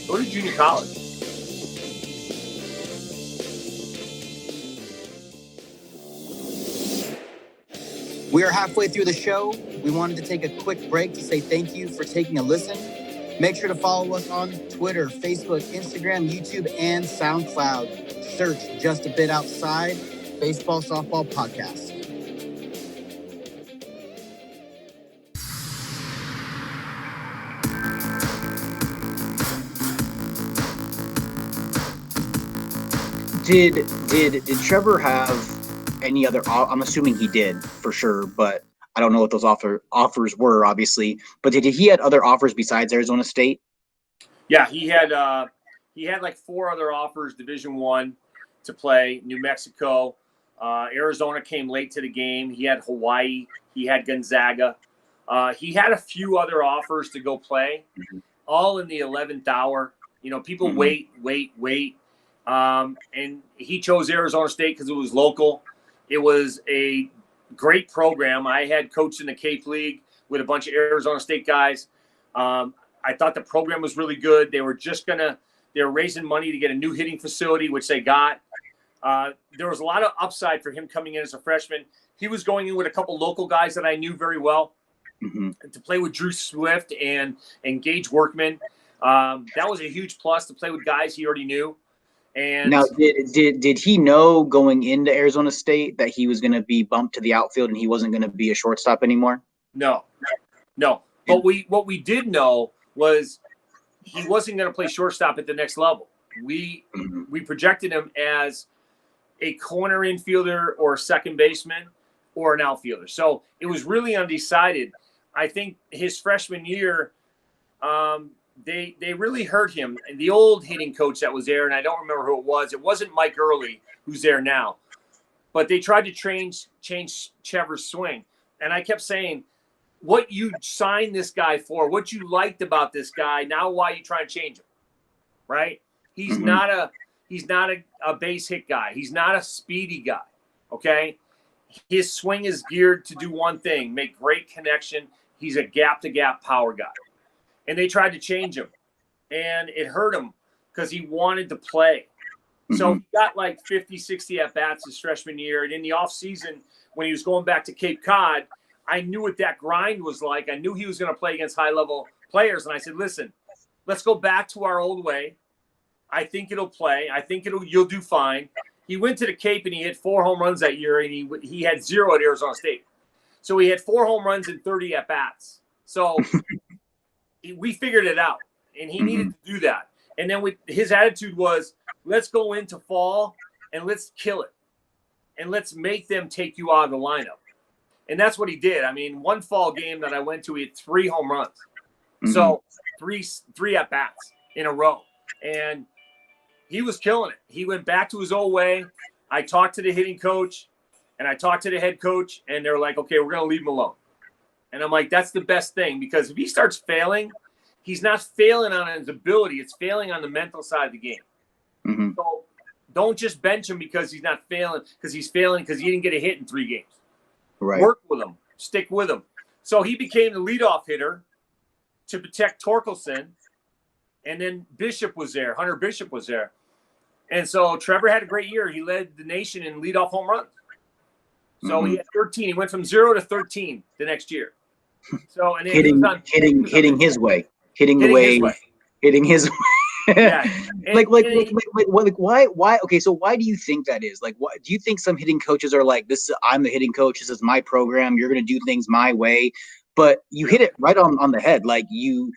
Speaker 2: Go to junior college.
Speaker 1: We are halfway through the show. We wanted to take a quick break to say thank you for taking a listen. Make sure to follow us on Twitter, Facebook, Instagram, YouTube, and SoundCloud. Search Just a Bit Outside Baseball Softball Podcast. Did Trevor have any other? I'm assuming he did for sure, but I don't know what those offers were, obviously. But did he had other offers besides Arizona State?
Speaker 2: Yeah, he had like 4 other offers, Division I to play. New Mexico, Arizona came late to the game. He had Hawaii. He had Gonzaga. He had a few other offers to go play, all in the 11th hour. You know, people wait. And he chose Arizona State because it was local. It was a great program. I had coached in the Cape League with a bunch of Arizona State guys. I thought the program was really good. They were raising money to get a new hitting facility, which they got. There was a lot of upside for him coming in as a freshman. He was going in with a couple local guys that I knew very well. To play with Drew Swift and Gage Workman. That was a huge plus, to play with guys he already knew. And
Speaker 1: now, did he know going into Arizona State that he was going to be bumped to the outfield and he wasn't going to be a shortstop anymore?
Speaker 2: No. But what we did know was he wasn't going to play shortstop at the next level. We projected him as a corner infielder or a second baseman or an outfielder. So it was really undecided. I think his freshman year, they really hurt him. And the old hitting coach that was there, and I don't remember who it was. It wasn't Mike Early, who's there now. But they tried to change Trevor's swing. And I kept saying, what you signed this guy for, what you liked about this guy, now why are you trying to change him? Right? He's not a base hit guy. He's not a speedy guy. Okay? His swing is geared to do one thing, make great connection. He's a gap-to-gap power guy. And they tried to change him. And it hurt him because he wanted to play. So he got like 50, 60 at-bats his freshman year. And in the offseason, when he was going back to Cape Cod, I knew what that grind was like. I knew he was going to play against high-level players. And I said, listen, let's go back to our old way. I think it'll play. I think you'll do fine. He went to the Cape and he hit 4 home runs that year, and he had 0 at Arizona State. So he had 4 home runs and 30 at-bats. So we figured it out, and he needed to do that. And then his attitude was, let's go into fall and let's kill it. And let's make them take you out of the lineup. And that's what he did. I mean, one fall game that I went to, he had 3 home runs. So three at-bats in a row. And he was killing it. He went back to his old way. I talked to the hitting coach, and I talked to the head coach, and they're like, okay, we're going to leave him alone. And I'm like, that's the best thing, because if he starts failing, he's not failing on his ability. It's failing on the mental side of the game. So don't just bench him because he's not failing, because he's failing because he didn't get a hit in 3 games.
Speaker 1: Right.
Speaker 2: Work with him. Stick with him. So he became the leadoff hitter to protect Torkelson. And then Bishop was there. Hunter Bishop was there. And so Trevor had a great year. He led the nation in leadoff home runs. So he had 13. He went from 0 to 13 the next year. So and
Speaker 1: hitting his way.
Speaker 2: Yeah.
Speaker 1: Why? Okay, so why do you think that is? Like, what do you think some hitting coaches are like? I'm the hitting coach. This is my program. You're going to do things my way. But you hit it right on the head. Like you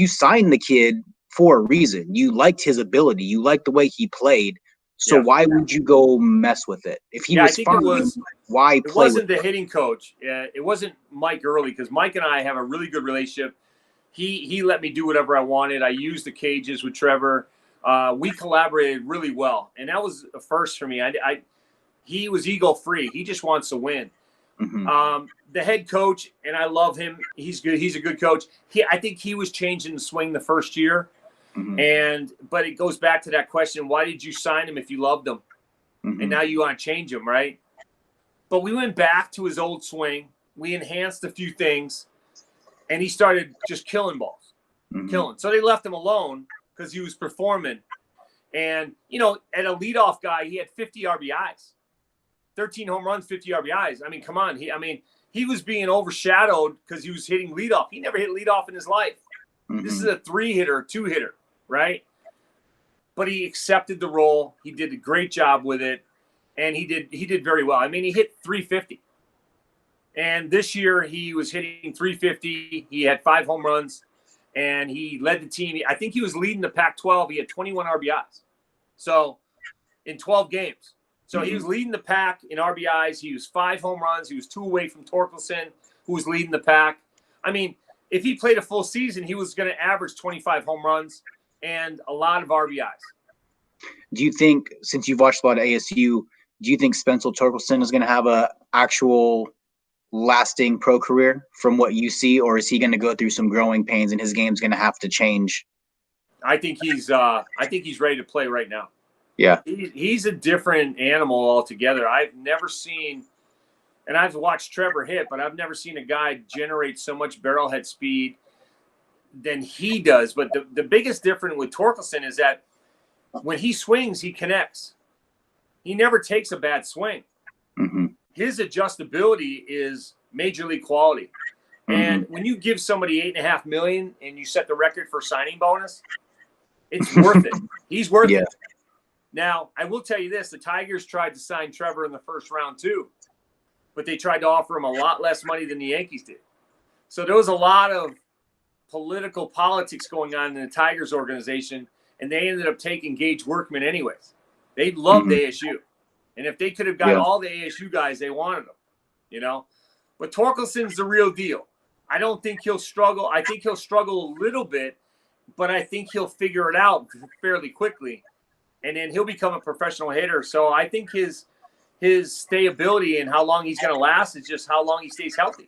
Speaker 1: signed the kid for a reason. You liked his ability. You liked the way he played. So why would you go mess with it? If he was fine, why play? It
Speaker 2: wasn't the hitting coach. It wasn't Mike Early, because Mike and I have a really good relationship. He let me do whatever I wanted. I used the cages with Trevor. We collaborated really well, and that was a first for me. He was ego free. He just wants to win. The head coach, and I love him. He's good. He's a good coach. I think he was changing the swing the first year. But it goes back to that question: why did you sign him if you loved him, and now you want to change him, right? But we went back to his old swing. We enhanced a few things, and he started just killing balls, killing. So they left him alone because he was performing. And at a leadoff guy, he had 50 RBIs, 13 home runs, 50 RBIs. I mean, come on. He was being overshadowed because he was hitting leadoff. He never hit leadoff in his life. This is a 3-hitter, 2-hitter, right? But he accepted the role. He did a great job with it, and he did very well. I mean, he hit 350. And this year he was hitting 350. He had 5 home runs, and he led the team. I think he was leading the Pac-12. He had 21 RBIs. So in 12 games. So he was leading the pack in RBIs. He was 5 home runs. He was 2 away from Torkelson, who was leading the pack. I mean, if he played a full season, he was going to average 25 home runs and a lot of RBIs.
Speaker 1: Do you think, since you've watched a lot of ASU, do you think Spencer Torkelson is going to have a actual lasting pro career from what you see, or is he going to go through some growing pains and his game's going to have to change?
Speaker 2: I think he's ready to play right now.
Speaker 1: Yeah.
Speaker 2: He's a different animal altogether. I've never seen, and I've watched Trevor hit, but I've never seen a guy generate so much barrelhead speed than he does. But the biggest difference with Torkelson is that when he swings, he connects. He never takes a bad swing.
Speaker 1: Mm-hmm.
Speaker 2: His adjustability is major league quality. And when you give somebody $8.5 million and you set the record for signing bonus, it's worth it. He's worth it. Now, I will tell you this: the Tigers tried to sign Trevor in the first round too, but they tried to offer him a lot less money than the Yankees did. So there was a lot of politics going on in the Tigers organization, and they ended up taking Gage Workman anyways. They loved ASU. And if they could have got all the ASU guys, they wanted them, you know. But Torkelson's the real deal. I don't think he'll struggle. I think he'll struggle a little bit, but I think he'll figure it out fairly quickly. And then he'll become a professional hitter. So I think his stayability and how long he's going to last is just how long he stays healthy.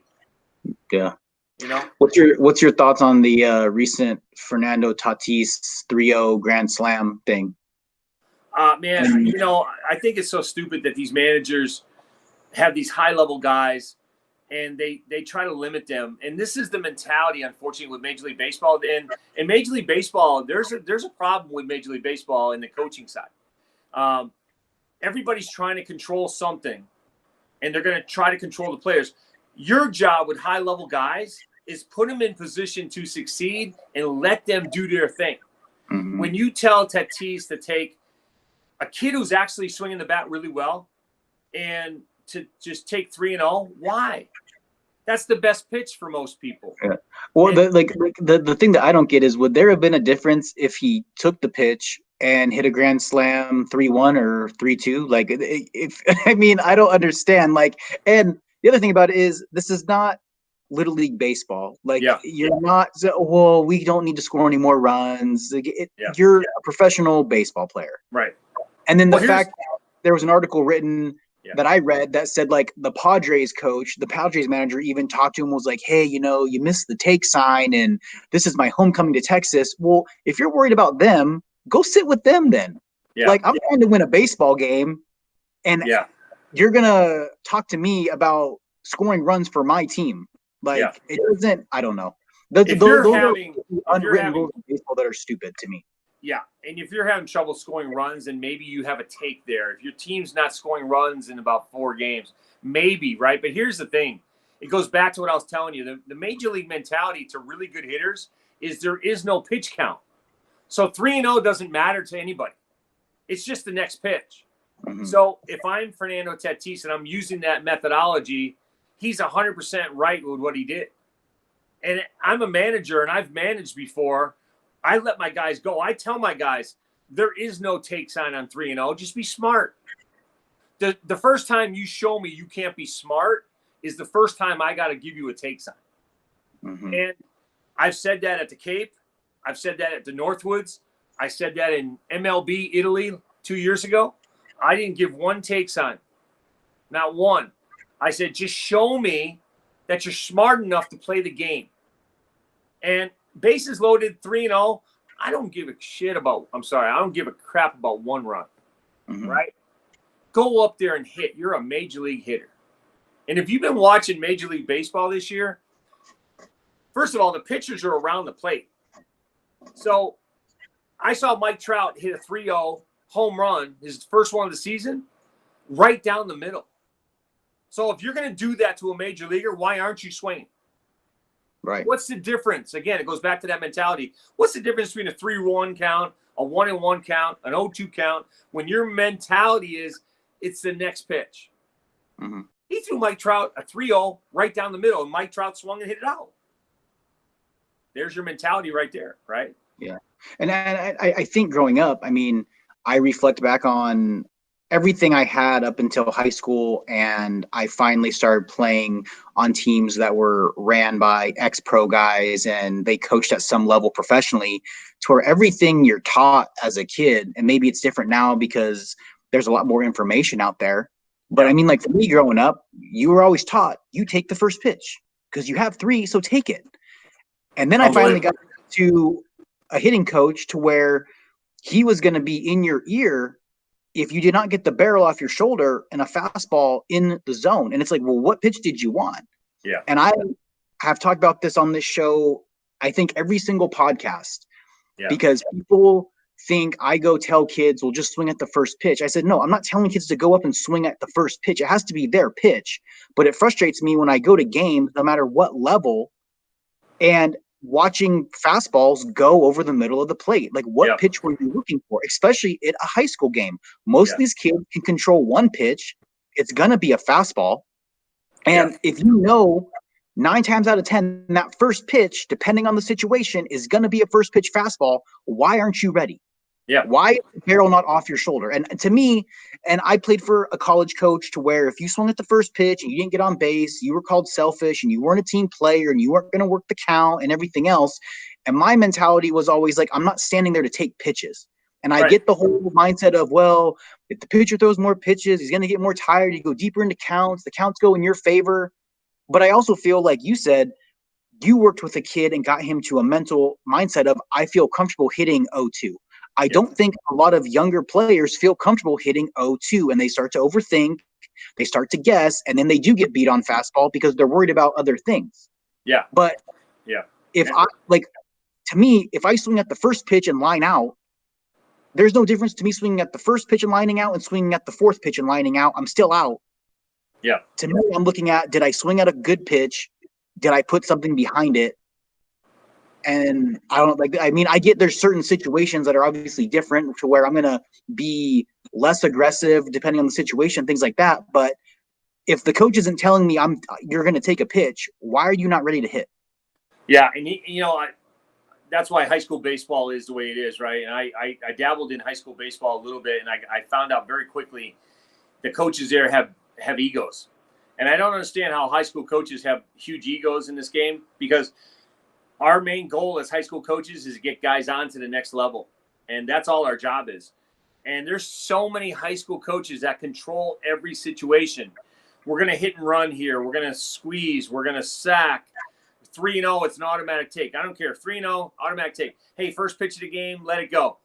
Speaker 1: Yeah.
Speaker 2: You know,
Speaker 1: what's your thoughts on the recent Fernando Tatis 3-0 Grand Slam thing?
Speaker 2: Man, you know, I think it's so stupid that these managers have these high-level guys and they try to limit them. And this is the mentality, unfortunately, with Major League Baseball. And in Major League Baseball, there's a problem with Major League Baseball in the coaching side. Everybody's trying to control something, and they're going to try to control the players. Your job with high-level guys is put them in position to succeed and let them do their thing.
Speaker 1: Mm-hmm.
Speaker 2: When you tell Tatis to take a kid who's actually swinging the bat really well and to just take 3-0, why? That's the best pitch for most people.
Speaker 1: Yeah. Well, the thing that I don't get is, would there have been a difference if he took the pitch and hit a grand slam 3-1 or 3-2? Like, if I mean, I don't understand. Like, and the other thing about it is, this is not Little League baseball. Like, you're not. Well, we don't need to score any more runs. Like, you're a professional baseball player,
Speaker 2: right?
Speaker 1: And then the fact that there was an article written that I read that said, like, the Padres coach, the Padres manager even talked to him, was like, hey, you know, you missed the take sign and this is my homecoming to Texas. Well, if you're worried about them, go sit with them then. Yeah. Like, I'm trying to win a baseball game and you're going to talk to me about scoring runs for my team. Like, it doesn't, I don't know. Those are unwritten rules of baseball that are stupid to me.
Speaker 2: Yeah, and if you're having trouble scoring runs, and maybe you have a take there. If your team's not scoring runs in about 4 games, maybe, right? But here's the thing. It goes back to what I was telling you. The Major League mentality to really good hitters is there is no pitch count. So 3-0 doesn't matter to anybody. It's just the next pitch. Mm-hmm. So if I'm Fernando Tatis and I'm using that methodology, he's 100% right with what he did. And I'm a manager, and I've managed before. I let my guys go. I tell my guys, there is no take sign on 3-0. Just be smart. The first time you show me you can't be smart is the first time I got to give you a take sign. Mm-hmm. And I've said that at the Cape. I've said that at the Northwoods. I said that in MLB Italy 2 years ago. I didn't give one take sign. Not one. I said, just show me that you're smart enough to play the game. And bases loaded 3-0. I don't give a shit about, I don't give a crap about 1 run. Mm-hmm. Right? Go up there and hit. You're a major league hitter. And if you've been watching Major League Baseball this year, first of all, the pitchers are around the plate. So I saw Mike Trout hit a 3-0 home run, his first one of the season, right down the middle. So if you're going to do that to a major leaguer, why aren't you swinging?
Speaker 1: Right.
Speaker 2: What's the difference? Again, it goes back to that mentality. What's the difference between a 3-1 count, a 1-1 count, an 0-2 count, when your mentality is it's the next pitch? Mm-hmm. He threw Mike Trout a 3-0 right down the middle, and Mike Trout swung and hit it out. There's your mentality right there, right?
Speaker 1: Yeah. And I think growing up, I mean, I reflect back on everything I had up until high school, and I finally started playing on teams that were ran by ex-pro guys and they coached at some level professionally, to where everything you're taught as a kid, and maybe it's different now because there's a lot more information out there. But I mean, like for me growing up, you were always taught you take the first pitch because you have three, so take it. And then I finally got to a hitting coach to where he was going to be in your ear if you did not get the barrel off your shoulder and a fastball in the zone. And it's like, well, what pitch did you want?
Speaker 2: Yeah.
Speaker 1: And I have talked about this on this show, I think every single podcast, because people think I go tell kids, well, just swing at the first pitch. I said, no, I'm not telling kids to go up and swing at the first pitch. It has to be their pitch. But it frustrates me when I go to games, no matter what level, and watching fastballs go over the middle of the plate. Like, what pitch were you looking for? Especially at a high school game. Most of these kids can control one pitch. It's going to be a fastball. And if you know 9 times out of 10, that first pitch, depending on the situation, is going to be a first pitch fastball, why aren't you ready?
Speaker 2: Yeah.
Speaker 1: Why is the barrel not off your shoulder? And to me, and I played for a college coach to where if you swung at the first pitch and you didn't get on base, you were called selfish and you weren't a team player and you weren't going to work the count and everything else. And my mentality was always like, I'm not standing there to take pitches. And I get the whole mindset of, well, if the pitcher throws more pitches, he's going to get more tired. You go deeper into counts. The counts go in your favor. But I also feel like you said, you worked with a kid and got him to a mental mindset of, I feel comfortable hitting 0-2. I don't think a lot of younger players feel comfortable hitting 0-2, and they start to overthink, they start to guess, and then they do get beat on fastball because they're worried about other things.
Speaker 2: Yeah.
Speaker 1: But if I, like, to me, if I swing at the first pitch and line out, there's no difference to me swinging at the first pitch and lining out and swinging at the fourth pitch and lining out. I'm still out.
Speaker 2: Yeah.
Speaker 1: To me, I'm looking at, did I swing at a good pitch? Did I put something behind it? And I don't like, I mean, I get there's certain situations that are obviously different to where I'm going to be less aggressive depending on the situation, things like that. But if the coach isn't telling me you're going to take a pitch, why are you not ready to hit?
Speaker 2: Yeah. And that's why high school baseball is the way it is. Right. And I dabbled in high school baseball a little bit, and I found out very quickly the coaches there have egos. And I don't understand how high school coaches have huge egos in this game, because our main goal as high school coaches is to get guys on to the next level. And that's all our job is. And there's so many high school coaches that control every situation. We're going to hit and run here. We're going to squeeze. We're going to sack. 3-0, it's an automatic take. I don't care. 3-0, automatic take. Hey, first pitch of the game, let it go.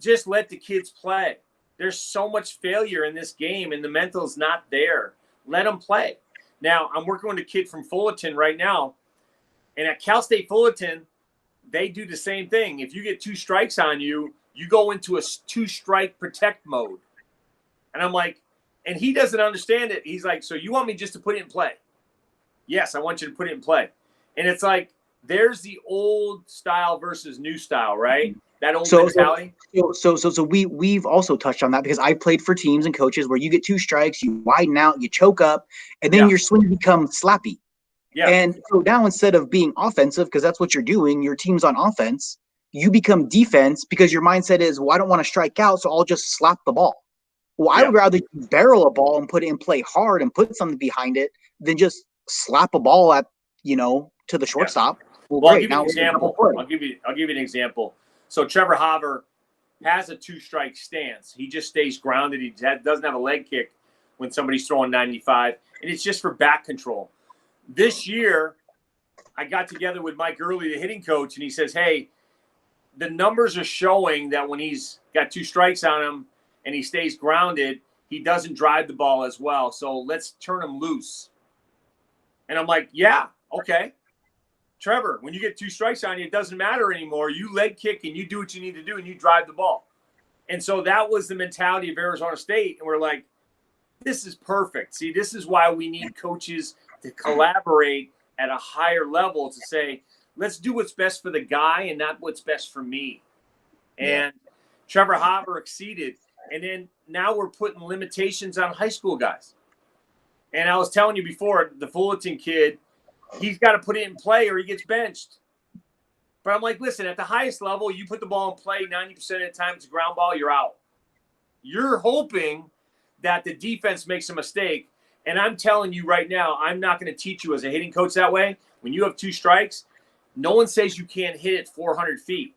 Speaker 2: Just let the kids play. There's so much failure in this game, and the mental's not there. Let them play. Now, I'm working with a kid from Fullerton right now. And at Cal State Fullerton, they do the same thing. If you get 2 strikes on you, you go into a 2-strike protect mode. And I'm like, and he doesn't understand it. He's like, so you want me just to put it in play? Yes, I want you to put it in play. And it's like, there's the old style versus new style, right? That old mentality.
Speaker 1: So we've also touched on that, because I played for teams and coaches where you get 2 strikes, you widen out, you choke up, and then your swing becomes slappy. Yeah. And so now, instead of being offensive, because that's what you're doing, your team's on offense, you become defense because your mindset is, well, I don't want to strike out, so I'll just slap the ball. Well, I would rather barrel a ball and put it in play hard and put something behind it than just slap a ball at, to the shortstop.
Speaker 2: Well, I'll give you an example. I'll give you an example. So Trevor Hopper has a 2-strike stance. He just stays grounded. He doesn't have a leg kick when somebody's throwing 95, and it's just for back control. This year, I got together with Mike Early, the hitting coach, and he says, hey, the numbers are showing that when he's got 2 strikes on him and he stays grounded, he doesn't drive the ball as well. So let's turn him loose. And I'm like, yeah, okay. Trevor, when you get 2 strikes on you, it doesn't matter anymore. You leg kick and you do what you need to do and you drive the ball. And so that was the mentality of Arizona State. And we're like, this is perfect. See, this is why we need coaches to collaborate at a higher level, to say, let's do what's best for the guy and not what's best for me. And Trevor Hopper exceeded. And then now we're putting limitations on high school guys. And I was telling you before, the Fullerton kid, he's got to put it in play or he gets benched. But I'm like, listen, at the highest level, you put the ball in play 90% of the time, it's a ground ball, you're out. You're hoping that the defense makes a mistake. And I'm telling you right now, I'm not going to teach you as a hitting coach that way. When you have 2 strikes, no one says you can't hit it 400 feet.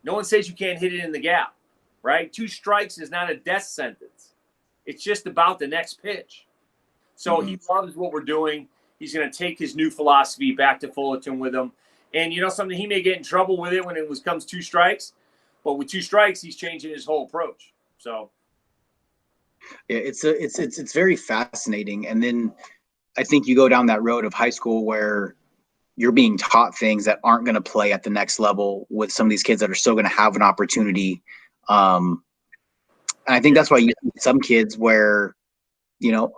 Speaker 2: No one says you can't hit it in the gap, right? 2 strikes is not a death sentence. It's just about the next pitch. So he loves what we're doing. He's going to take his new philosophy back to Fullerton with him. And you know something, he may get in trouble with it when it comes 2 strikes. But with 2 strikes, he's changing his whole approach. So
Speaker 1: yeah, it's very fascinating. And then I think you go down that road of high school where you're being taught things that aren't going to play at the next level with some of these kids that are still going to have an opportunity. And I think that's why you see some kids where, you know,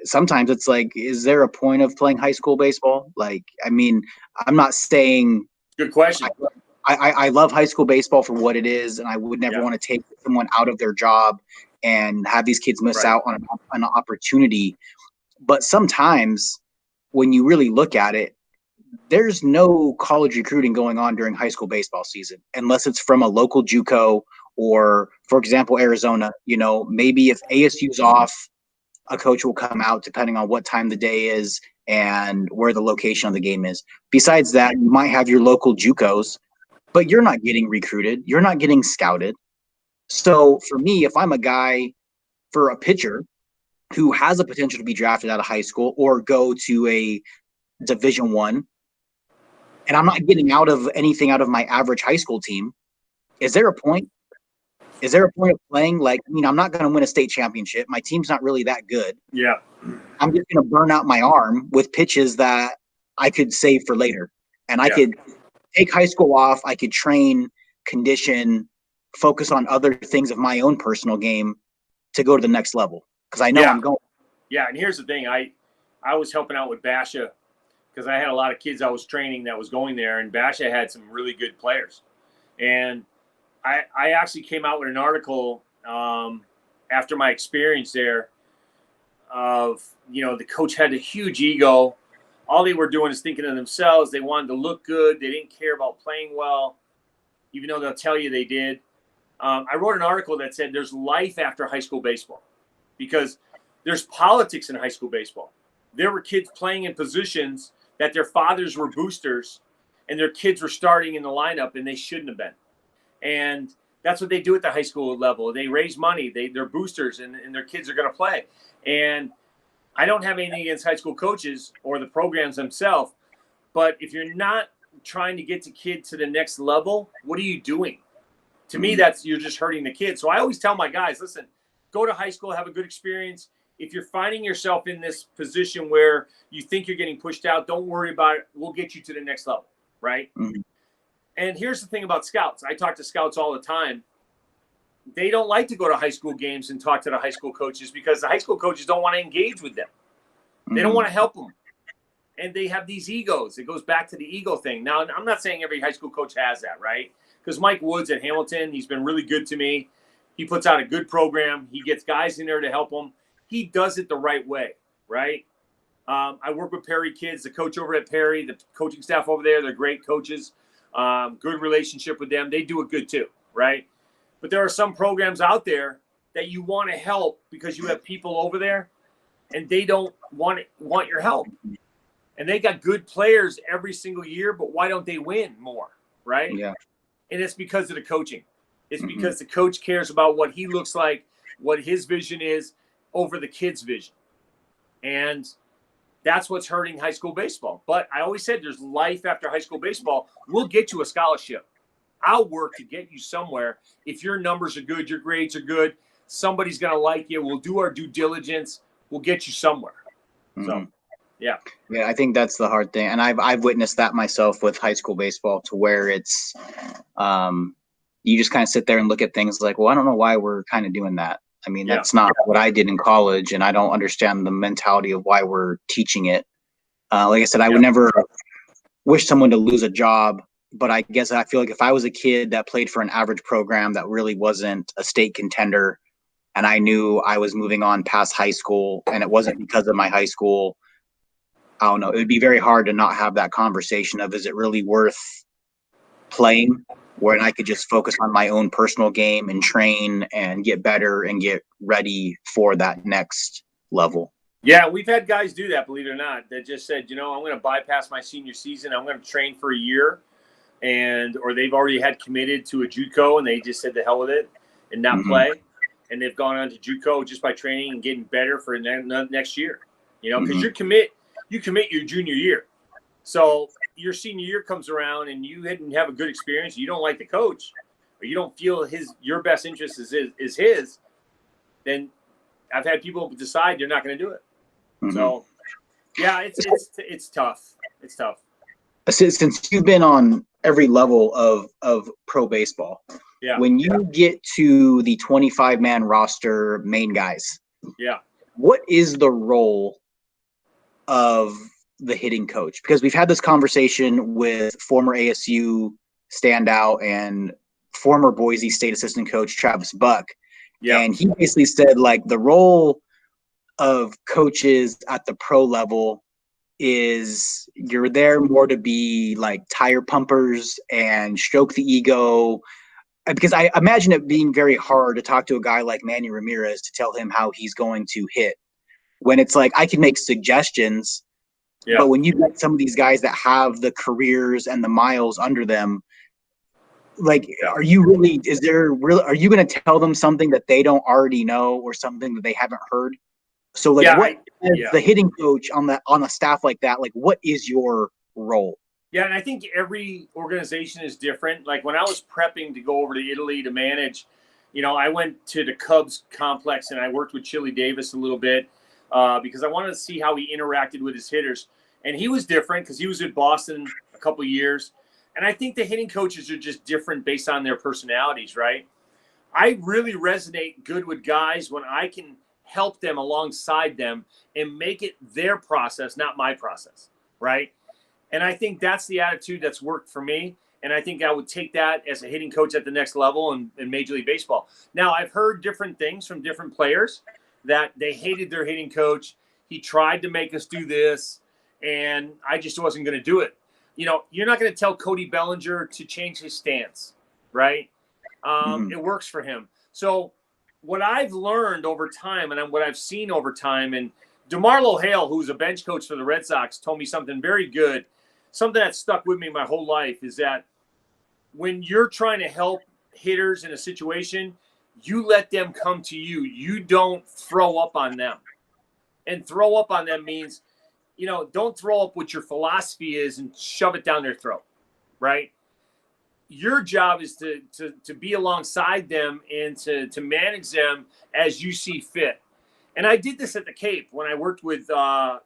Speaker 1: sometimes it's like, is there a point of playing high school baseball? Like, I mean, I'm not saying.
Speaker 2: Good question.
Speaker 1: I love high school baseball for what it is, and I would never want to take someone out of their job and have these kids miss out on an opportunity. But sometimes when you really look at it, there's no college recruiting going on during high school baseball season unless it's from a local JUCO or, for example, Arizona. You know, maybe if ASU's off, a coach will come out depending on what time the day is and where the location of the game is. Besides that, you might have your local JUCOs, but you're not getting recruited. You're not getting scouted. So for me, if I'm a guy for a pitcher who has a potential to be drafted out of high school or go to a Division I, and I'm not getting anything out of my average high school team, is there a point? Is there a point of playing? Like, I mean, I'm not going to win a state championship. My team's not really that good.
Speaker 2: Yeah.
Speaker 1: I'm just going to burn out my arm with pitches that I could save for later. And I could take high school off. I could train, condition, focus on other things of my own personal game to go to the next level. Because I know I'm going.
Speaker 2: Yeah, and here's the thing. I was helping out with Basha because I had a lot of kids I was training that was going there, and Basha had some really good players. And I actually came out with an article after my experience there of, you know, the coach had a huge ego. All they were doing is thinking of themselves. They wanted to look good. They didn't care about playing well, even though they'll tell you they did. I wrote an article that said there's life after high school baseball because there's politics in high school baseball. There were kids playing in positions that their fathers were boosters and their kids were starting in the lineup and they shouldn't have been. And that's what they do at the high school level. They raise money. They're boosters, and their kids are going to play. And I don't have anything against high school coaches or the programs themselves, but if you're not trying to get the kid to the next level, what are you doing? To me, you're just hurting the kid. So I always tell my guys, listen, go to high school, have a good experience. If you're finding yourself in this position where you think you're getting pushed out, don't worry about it. We'll get you to the next level, right? Mm-hmm. And here's the thing about scouts. I talk to scouts all the time. They don't like to go to high school games and talk to the high school coaches because the high school coaches don't want to engage with them. They don't want to help them. And they have these egos. It goes back to the ego thing. Now, I'm not saying every high school coach has that, right? Because Mike Woods at Hamilton, he's been really good to me. He puts out a good program. He gets guys in there to help him. He does it the right way, right? I work with Perry kids, the coach over at Perry, the coaching staff over there. They're great coaches. Good relationship with them. They do it good too, right? But there are some programs out there that you want to help because you have people over there and they don't want your help. And they got good players every single year, but why don't they win more, right?
Speaker 1: Yeah.
Speaker 2: And it's because of the coaching. It's because the coach cares about what he looks like, what his vision is over the kid's vision. And that's what's hurting high school baseball. But I always said there's life after high school baseball. We'll get you a scholarship. I'll work to get you somewhere. If your numbers are good, your grades are good, somebody's going to like you. We'll do our due diligence. We'll get you somewhere. So, yeah.
Speaker 1: Yeah, I think that's the hard thing. And I've witnessed that myself with high school baseball to where it's you just kind of sit there and look at things like, well, I don't know why we're kind of doing that. I mean, that's not what I did in college, and I don't understand the mentality of why we're teaching it. Like I said, I would never wish someone to lose a job, but I guess I feel like if I was a kid that played for an average program that really wasn't a state contender, and I knew I was moving on past high school, and it wasn't because of my high school, I don't know, it would be very hard to not have that conversation of, is it really worth playing where I could just focus on my own personal game and train and get better and get ready for that next level.
Speaker 2: Yeah, we've had guys do that, believe it or not, that just said, I'm going to bypass my senior season. I'm going to train for a year, or they've already had committed to a JUCO and they just said the hell with it and not play. And they've gone on to JUCO just by training and getting better for next year, because you commit your junior year. So your senior year comes around and you didn't have a good experience. You don't like the coach, or you don't feel your best interest is his. Then I've had people decide they're not going to do it. So yeah, it's tough. It's tough.
Speaker 1: Since you've been on every level of pro baseball, when you get to the 25-man roster main guys, what is the role of the hitting coach? Because we've had this conversation with former ASU standout and former Boise State assistant coach Travis Buck, and he basically said like the role of coaches at the pro level is you're there more to be like tire pumpers and stroke the ego, because I imagine it being very hard to talk to a guy like Manny Ramirez to tell him how he's going to hit, when it's like I can make suggestions, but when you get some of these guys that have the careers and the miles under them, like are you going to tell them something that they don't already know or something that they haven't heard? So like the hitting coach on a staff like that, like what is your role?
Speaker 2: Yeah, and I think every organization is different. Like when I was prepping to go over to Italy to manage, I went to the Cubs complex and I worked with Chili Davis a little bit because I wanted to see how he interacted with his hitters. And he was different because he was at Boston a couple of years. And I think the hitting coaches are just different based on their personalities, right? I really resonate good with guys when I can help them alongside them and make it their process, not my process, right? And I think that's the attitude that's worked for me. And I think I would take that as a hitting coach at the next level in Major League Baseball. Now, I've heard different things from different players that they hated their hitting coach. He tried to make us do this, and I just wasn't going to do it. You're not going to tell Cody Bellinger to change his stance, right? It works for him. So what I've learned over time and what I've seen over time, and DeMarlo Hale, who's a bench coach for the Red Sox, told me something very good, something that stuck with me my whole life, is that when you're trying to help hitters in a situation, you let them come to you. You don't throw up on them. And throw up on them means, don't throw up what your philosophy is and shove it down their throat, right? Your job is to be alongside them and to manage them as you see fit. And I did this at the Cape when I worked with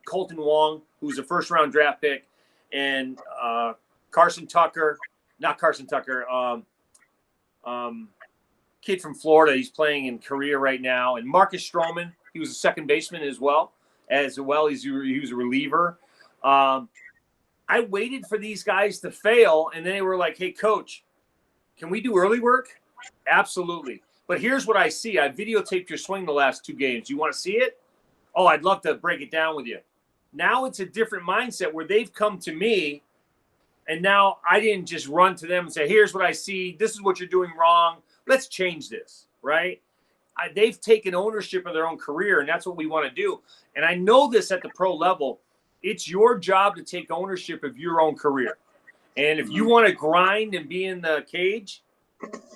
Speaker 2: Colton Wong, who was a first-round draft pick, and kid from Florida. He's playing in Korea right now. And Marcus Stroman, he was a second baseman as well. He was a reliever. I waited for these guys to fail, and then they were like, hey, coach, can we do early work? Absolutely. But here's what I see. I videotaped your swing the last 2 games. You want to see it? Oh, I'd love to break it down with you. Now it's a different mindset where they've come to me, and now I didn't just run to them and say, here's what I see. This is what you're doing wrong. Let's change this, right? They've taken ownership of their own career, and that's what we want to do. And I know this at the pro level. It's your job to take ownership of your own career. And if you want to grind and be in the cage,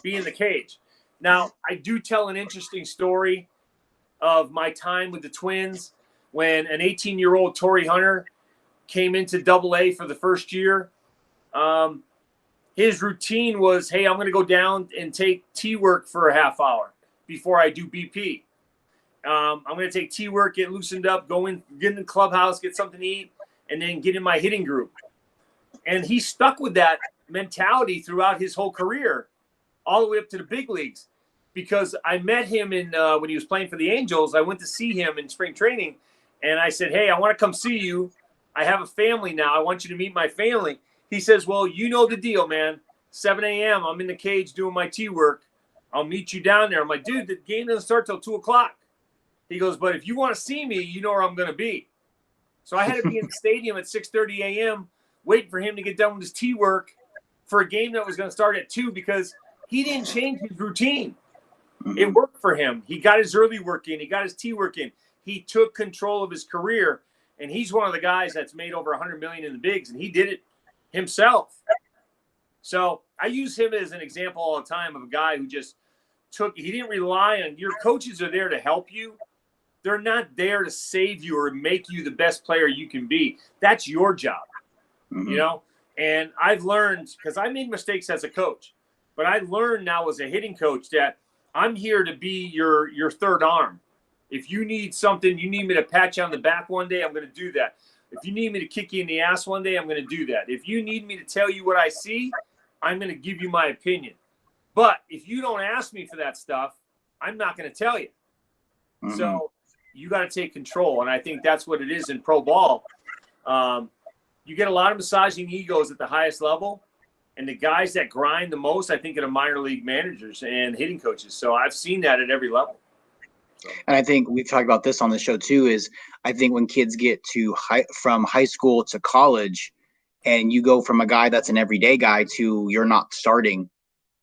Speaker 2: be in the cage. Now, I do tell an interesting story of my time with the Twins when an 18-year-old Torrey Hunter came into Double-A for the first year. His routine was, hey, I'm going to go down and take T-work for a half hour before I do BP. I'm going to take T-work, get loosened up, get in the clubhouse, get something to eat, and then get in my hitting group. And he stuck with that mentality throughout his whole career, all the way up to the big leagues. Because I met him when he was playing for the Angels. I went to see him in spring training, and I said, hey, I want to come see you. I have a family now. I want you to meet my family. He says, well, you know the deal, man. 7 a.m., I'm in the cage doing my T-work. I'll meet you down there. I'm like, dude, the game doesn't start till 2 o'clock. He goes, but if you want to see me, you know where I'm going to be. So I had to be in the stadium at 6:30 a.m., waiting for him to get done with his T-work for a game that was going to start at 2 because he didn't change his routine.
Speaker 1: Mm-hmm.
Speaker 2: It worked for him. He got his early work in. He got his tea work in. He took control of his career, and he's one of the guys that's made over $100 million in the bigs, and he did it himself. So I use him as an example all the time of a guy who just he didn't rely on, your coaches are there to help you. They're not there to save you or make you the best player you can be. That's your job, you know? And I've learned, because I made mistakes as a coach, but I learned now as a hitting coach that I'm here to be your third arm. If you need something, you need me to pat you on the back one day, I'm going to do that. If you need me to kick you in the ass one day, I'm going to do that. If you need me to tell you what I see, I'm going to give you my opinion. But if you don't ask me for that stuff, I'm not going to tell you. Mm-hmm. So you got to take control. And I think that's what it is in pro ball. You get a lot of massaging egos at the highest level. And the guys that grind the most, I think, are the minor league managers and hitting coaches. So I've seen that at every level. So.
Speaker 1: And I think we've talked about this on the show too, is I think when kids get to from high school to college and you go from a guy that's an everyday guy to you're not starting.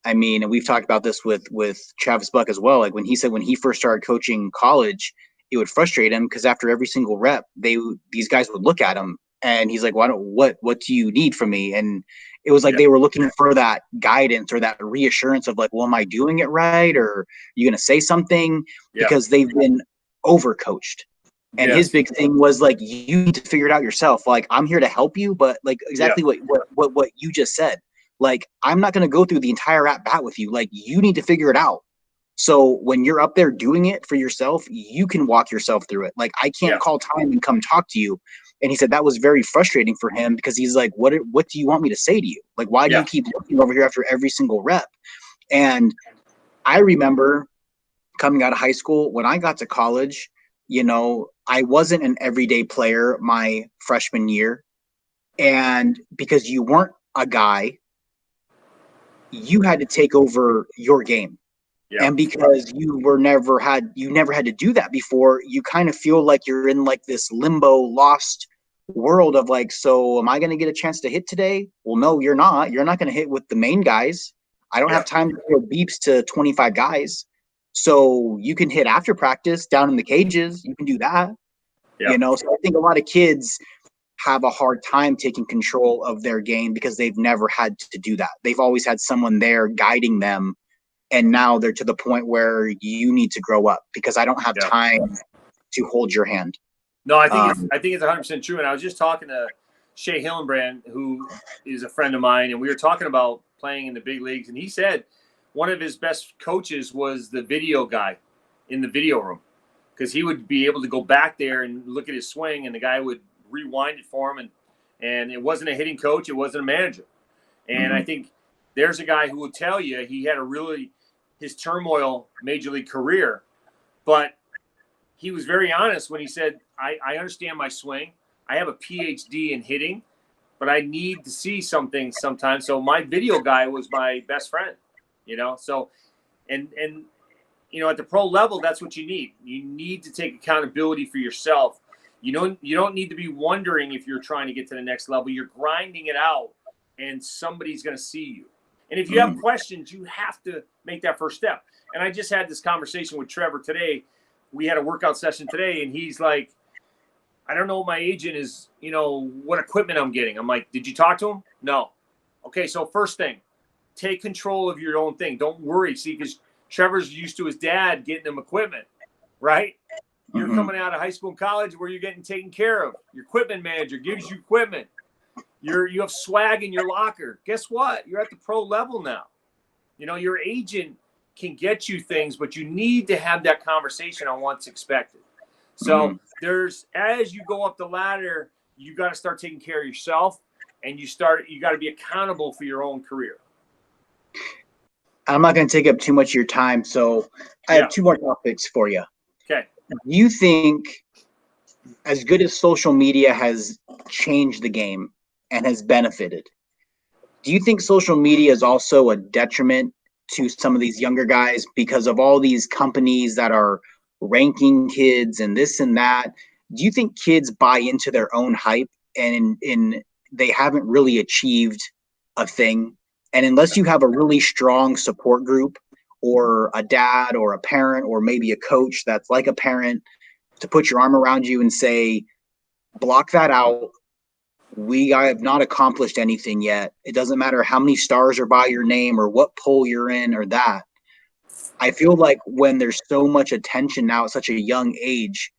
Speaker 1: I mean, and we've talked about this with Travis Buck as well. Like when he said when he first started coaching college, it would frustrate him because after every single rep, these guys would look at him and he's like, what do you need from me? And it was like they were looking for that guidance or that reassurance of like, well, am I doing it right? Or are you going to say something? Because they've been overcoached. And his big thing was like, you need to figure it out yourself. Like, I'm here to help you, but like exactly what you just said. Like, I'm not going to go through the entire at bat with you. Like, you need to figure it out. So when you're up there doing it for yourself, you can walk yourself through it. Like, I can't call time and come talk to you. And he said that was very frustrating for him because he's like, what do you want me to say to you? Like, why do you keep looking over here after every single rep? And I remember coming out of high school, when I got to college, you know, I wasn't an everyday player my freshman year. And because you weren't a guy, you had to take over your game. Yeah. And because you never had to do that before, you kind of feel like you're in like this limbo lost world of like, so am I going to get a chance to hit today? Well, no, you're not. You're not going to hit with the main guys. I don't have time to throw beeps to 25 guys. So you can hit after practice down in the cages. You can do that. You know, so I think a lot of kids have a hard time taking control of their game because they've never had to do that. They've always had someone there guiding them. And now they're to the point where you need to grow up because I don't have time to hold your hand.
Speaker 2: No, I think it's 100% true. And I was just talking to Shea Hillenbrand, who is a friend of mine, and we were talking about playing in the big leagues. And he said one of his best coaches was the video guy in the video room because he would be able to go back there and look at his swing, and the guy would rewind it for him. And it wasn't a hitting coach. It wasn't a manager. And I think there's a guy who will tell you he had his turmoil major league career, but he was very honest when he said, I understand my swing. I have a PhD in hitting, but I need to see something sometimes. So my video guy was my best friend, you know? So, and, you know, at the pro level, that's what you need. You need to take accountability for yourself. You don't need to be wondering if you're trying to get to the next level. You're grinding it out and somebody's going to see you. And if you have questions, you have to make that first step. And I just had this conversation with Trevor today. We had a workout session today, and he's like, I don't know what my agent is, you know, what equipment I'm getting. I'm like, did you talk to him? No. Okay, so first thing, take control of your own thing. Don't worry. See, because Trevor's used to his dad getting him equipment, right? You're coming out of high school and college where you're getting taken care of. Your equipment manager gives you equipment. You have swag in your locker. Guess what? You're at the pro level now. You know, your agent can get you things, but you need to have that conversation on what's expected. So as you go up the ladder, you got to start taking care of yourself, and you got to be accountable for your own career.
Speaker 1: I'm not going to take up too much of your time, so I have two more topics for you.
Speaker 2: Okay.
Speaker 1: Do you think, as good as social media has changed the game and has benefited, do you think social media is also a detriment to some of these younger guys because of all these companies that are ranking kids and this and that? Do you think kids buy into their own hype and they haven't really achieved a thing? And unless you have a really strong support group or a dad or a parent or maybe a coach that's like a parent to put your arm around you and say, block that out. We have not accomplished anything yet. It doesn't matter how many stars are by your name or what poll you're in or that. I feel like when there's so much attention now at such a young age,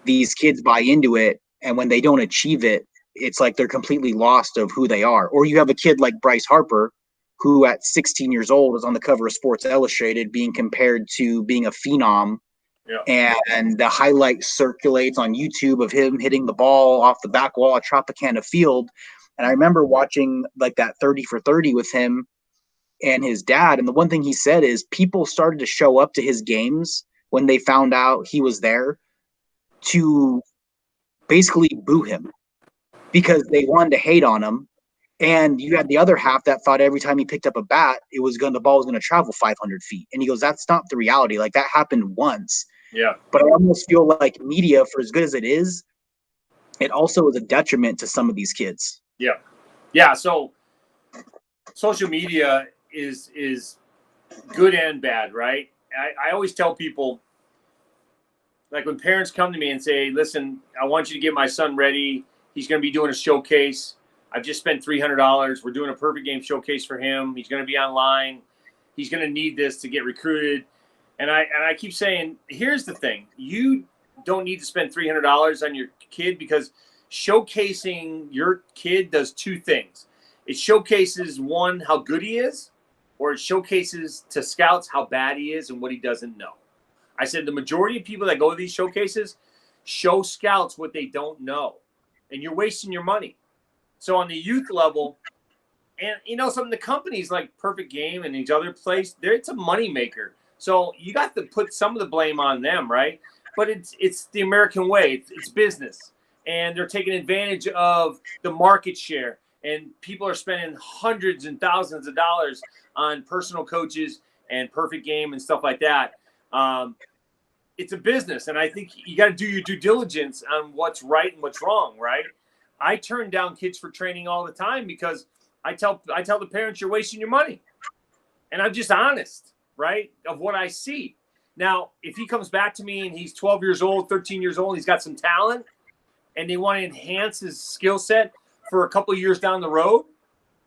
Speaker 1: these kids buy into it. And when they don't achieve it, it's like they're completely lost of who they are. Or you have a kid like Bryce Harper, who at 16 years old is on the cover of Sports Illustrated being compared to being a phenom. Yeah. And the highlight circulates on YouTube of him hitting the ball off the back wall at Tropicana Field. And I remember watching like that 30 for 30 with him and his dad. And the one thing he said is people started to show up to his games when they found out he was there to basically boo him because they wanted to hate on him. And you had the other half that thought every time he picked up a bat, the ball was going to travel 500 feet. And he goes, that's not the reality. Like that happened once.
Speaker 2: Yeah.
Speaker 1: But I almost feel like media, for as good as it is, it also is a detriment to some of these kids.
Speaker 2: Yeah. Yeah. So social media is good and bad, right? I always tell people, like when parents come to me and say, listen, I want you to get my son ready. He's going to be doing a showcase. I've just spent $300. We're doing a perfect game showcase for him. He's going to be online. He's going to need this to get recruited. And I keep saying, here's the thing. You don't need to spend $300 on your kid because showcasing your kid does two things. It showcases, one, how good he is, or it showcases to scouts how bad he is and what he doesn't know. I said the majority of people that go to these showcases show scouts what they don't know, and you're wasting your money. So on the youth level, and some of the companies like Perfect Game and these other places, it's a moneymaker. So you got to put some of the blame on them, right? But it's the American way. It's business, and they're taking advantage of the market share. And people are spending hundreds and thousands of dollars on personal coaches and Perfect Game and stuff like that. It's a business, and I think you got to do your due diligence on what's right and what's wrong, right? I turn down kids for training all the time because I tell the parents you're wasting your money, and I'm just honest, right, of what I see. Now, if he comes back to me and he's 12 years old, 13 years old, he's got some talent, and they want to enhance his skill set for a couple of years down the road,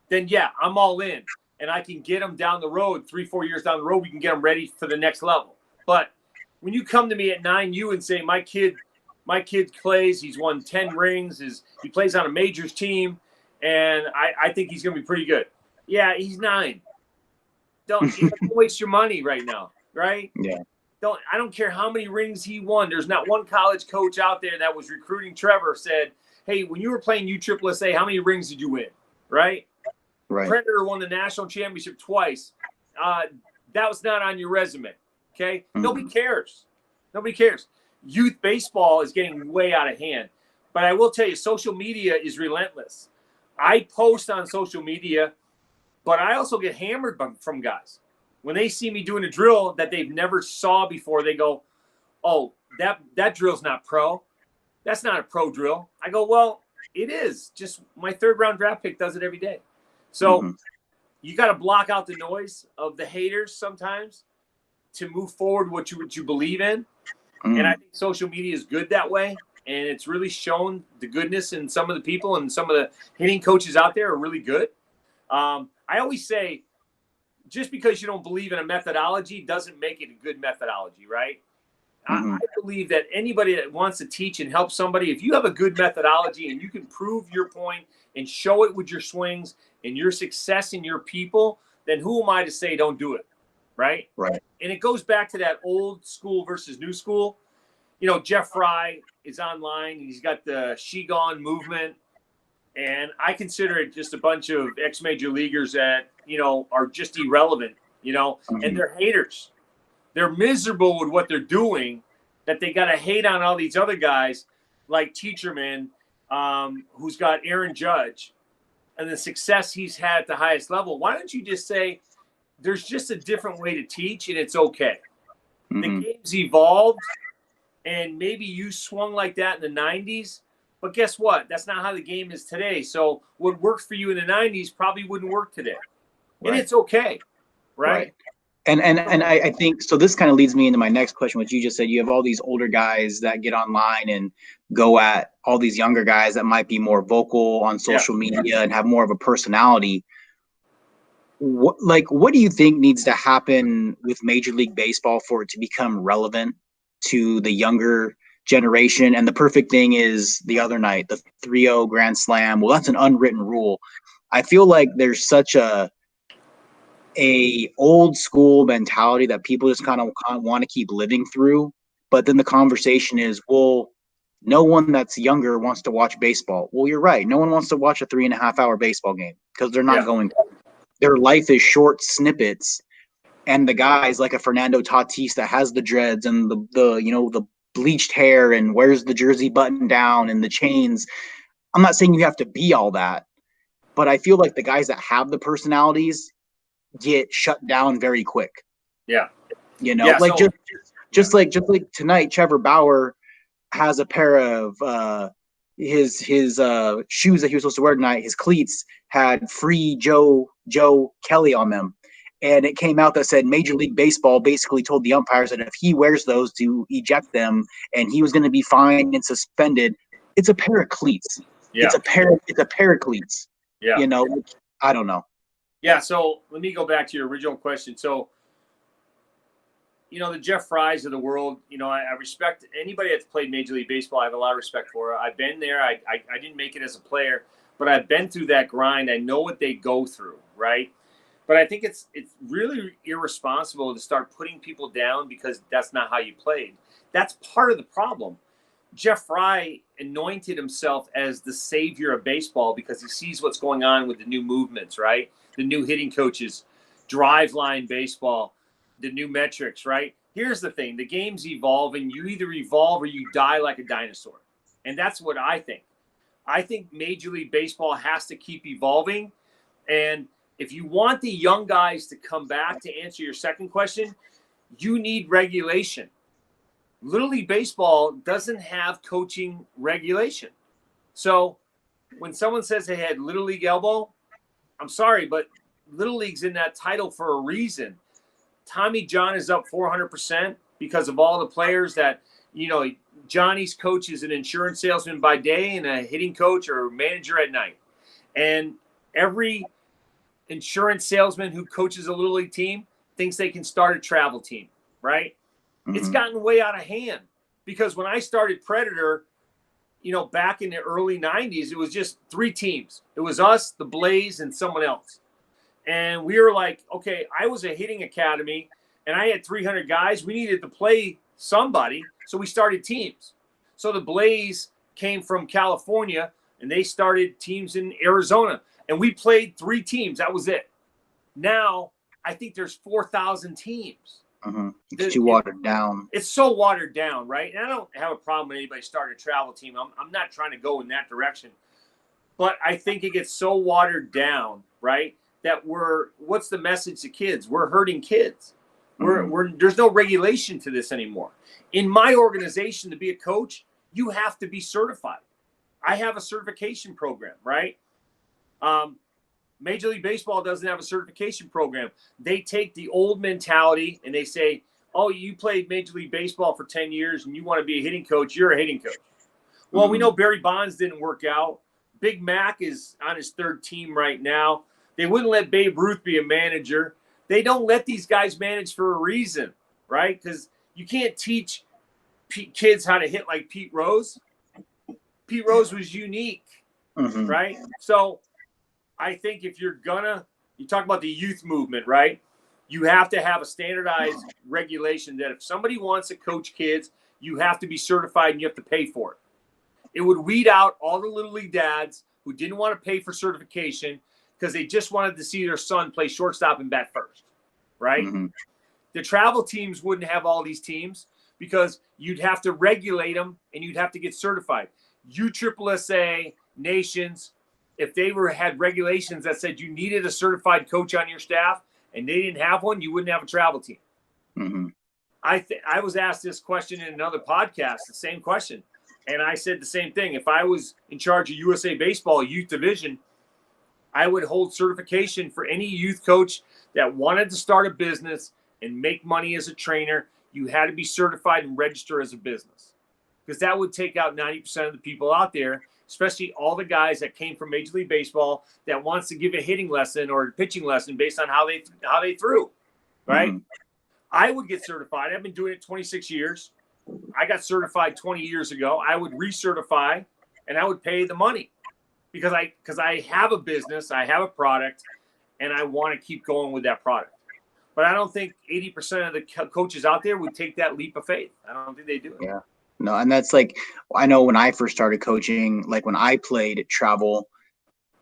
Speaker 2: then yeah, I'm all in, and I can get him down the road 3-4 years down the road. We can get him ready for the next level. But when you come to me at 9U and say my kid plays, he's won 10 rings, he plays on a majors team, and I think he's going to be pretty good. Yeah, he's 9. Don't waste your money right now, right?
Speaker 1: Yeah.
Speaker 2: I don't care how many rings he won. There's not one college coach out there that was recruiting Trevor said, hey, when you were playing USSSA, how many rings did you win? Right?
Speaker 1: Right.
Speaker 2: Predator won the national championship twice. That was not on your resume. Okay? Mm-hmm. Nobody cares. Nobody cares. Youth baseball is getting way out of hand. But I will tell you, social media is relentless. I post on social media, but I also get hammered from guys. When they see me doing a drill that they've never saw before, they go, oh, that drill's not pro. That's not a pro drill. I go, well, it is. Just my 3rd round draft pick does it every day. So you got to block out the noise of the haters sometimes to move forward what you believe in. And I think social media is good that way. And it's really shown the goodness in some of the people, and some of the hitting coaches out there are really good. I always say, just because you don't believe in a methodology doesn't make it a good methodology, right? I believe that anybody that wants to teach and help somebody, if you have a good methodology and you can prove your point and show it with your swings and your success in your people, then who am I to say don't do it, right?
Speaker 1: Right.
Speaker 2: And it goes back to that old school versus new school. Jeff Fry is online. He's got the Qigong movement. And I consider it just a bunch of ex-major leaguers that, are just irrelevant, and they're haters. They're miserable with what they're doing, that they got to hate on all these other guys like Teacherman, who's got Aaron Judge, and the success he's had at the highest level. Why don't you just say there's just a different way to teach, and it's okay? The game's evolved, and maybe you swung like that in the 90s, but guess what? That's not how the game is today. So what worked for you in the 90s probably wouldn't work today. and it's okay, right?
Speaker 1: And I think so. This kind of leads me into my next question, which you just said. You have all these older guys that get online and go at all these younger guys that might be more vocal on social media and have more of a personality. What do you think needs to happen with Major League Baseball for it to become relevant to the younger generation? And the perfect thing is the other night, the 3-0 Grand Slam. Well, that's an unwritten rule. I feel like there's such a old school mentality that people just kind of want to keep living through. But then the conversation is, well, no one that's younger wants to watch baseball. Well, you're right. No one wants to watch a 3.5-hour baseball game because they're not going to. Their life is short snippets. And the guys like a Fernando Tatis that has the dreads and the bleached hair and wears the jersey button down and the chains. I'm not saying you have to be all that, but I feel like the guys that have the personalities get shut down very quick. Like just like tonight, Trevor Bauer has a pair of his shoes that he was supposed to wear tonight. His cleats had free Joe Kelly on them, and it came out that said Major League Baseball basically told the umpires that if he wears those to eject them, and he was going to be fined and suspended. It's a pair of cleats. It's a pair of cleats. I don't know.
Speaker 2: Yeah, so let me go back to your original question. So, the Jeff Fries of the world, I respect anybody that's played Major League Baseball. I have a lot of respect for. I've been there. I didn't make it as a player, but I've been through that grind. I know what they go through, right? But I think it's really irresponsible to start putting people down because that's not how you played. That's part of the problem. Jeff Fry anointed himself as the savior of baseball because he sees what's going on with the new movements, right? The new hitting coaches, drive line baseball, the new metrics, right? Here's the thing. The game's evolving. You either evolve or you die like a dinosaur. And that's what I think. I think Major League Baseball has to keep evolving. And if you want the young guys to come back, to answer your second question, you need regulation. Little League Baseball doesn't have coaching regulation. So when someone says they had Little League elbow, I'm sorry, but Little League's in that title for a reason. Tommy John is up 400% because of all the players that, Johnny's coach is an insurance salesman by day and a hitting coach or manager at night. And every insurance salesman who coaches a Little League team thinks they can start a travel team, right? Mm-hmm. It's gotten way out of hand because when I started Predator, back in the early 90s, it was just 3 teams. It was us, the Blaze, and someone else. And we were like, okay, I was a hitting academy, and I had 300 guys. We needed to play somebody, so we started teams. So the Blaze came from California, and they started teams in Arizona. And we played 3 teams. That was it. Now, I think there's 4,000 teams.
Speaker 1: Mm-hmm. It's too watered down.
Speaker 2: It's so watered down, right? And I don't have a problem with anybody starting a travel team. I'm not trying to go in that direction. But I think it gets so watered down, right, that what's the message to kids? We're hurting kids. There's no regulation to this anymore. In my organization, to be a coach, you have to be certified. I have a certification program, right? Major League Baseball doesn't have a certification program. They take the old mentality and they say, oh, you played Major League Baseball for 10 years and you want to be a hitting coach, you're a hitting coach. Well, we know Barry Bonds didn't work out. Big Mac is on his 3rd team right now. They wouldn't let Babe Ruth be a manager. They don't let these guys manage for a reason, right? Because you can't teach kids how to hit like Pete Rose. Pete Rose was unique, right? So I think if you talk about the youth movement, right? You have to have a standardized regulation that if somebody wants to coach kids, you have to be certified and you have to pay for it. It would weed out all the Little League dads who didn't want to pay for certification because they just wanted to see their son play shortstop and bat first, right? Mm-hmm. The travel teams wouldn't have all these teams because you'd have to regulate them and you'd have to get certified. USSSA, Nations, if they had regulations that said you needed a certified coach on your staff and they didn't have one, you wouldn't have a travel team. Mm-hmm. I was asked this question in another podcast, the same question. And I said the same thing. If I was in charge of USA Baseball youth division, I would hold certification for any youth coach that wanted to start a business and make money as a trainer. You had to be certified and register as a business, because that would take out 90% of the people out there, especially all the guys that came from Major League Baseball that wants to give a hitting lesson or a pitching lesson based on how they threw, right? Mm-hmm. I would get certified. I've been doing it 26 years. I got certified 20 years ago. I would recertify, and I would pay the money because I have a business, I have a product, and I want to keep going with that product. But I don't think 80% of the coaches out there would take that leap of faith. I don't think they do.
Speaker 1: Yeah. No, and that's like, I know when I first started coaching, like when I played travel,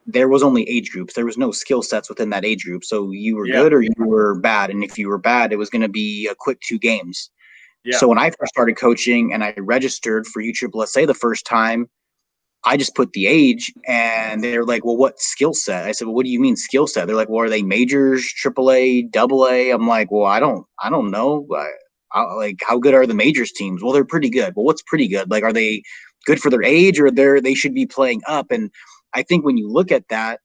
Speaker 1: there was only age groups. There was no skill sets within that age group. So you were good or you were bad. And if you were bad, it was going to be a quick 2 games. Yeah. So when I first started coaching and I registered for USSSA the first time, I just put the age, and they're like, well, what skill set? I said, well, what do you mean skill set? They're like, well, are they majors, AAA, AA? I'm like, well, I don't know. Like, how good are the majors teams? Well, they're pretty good. Well, what's pretty good? Like, are they good for their age, or they should be playing up? And I think when you look at that,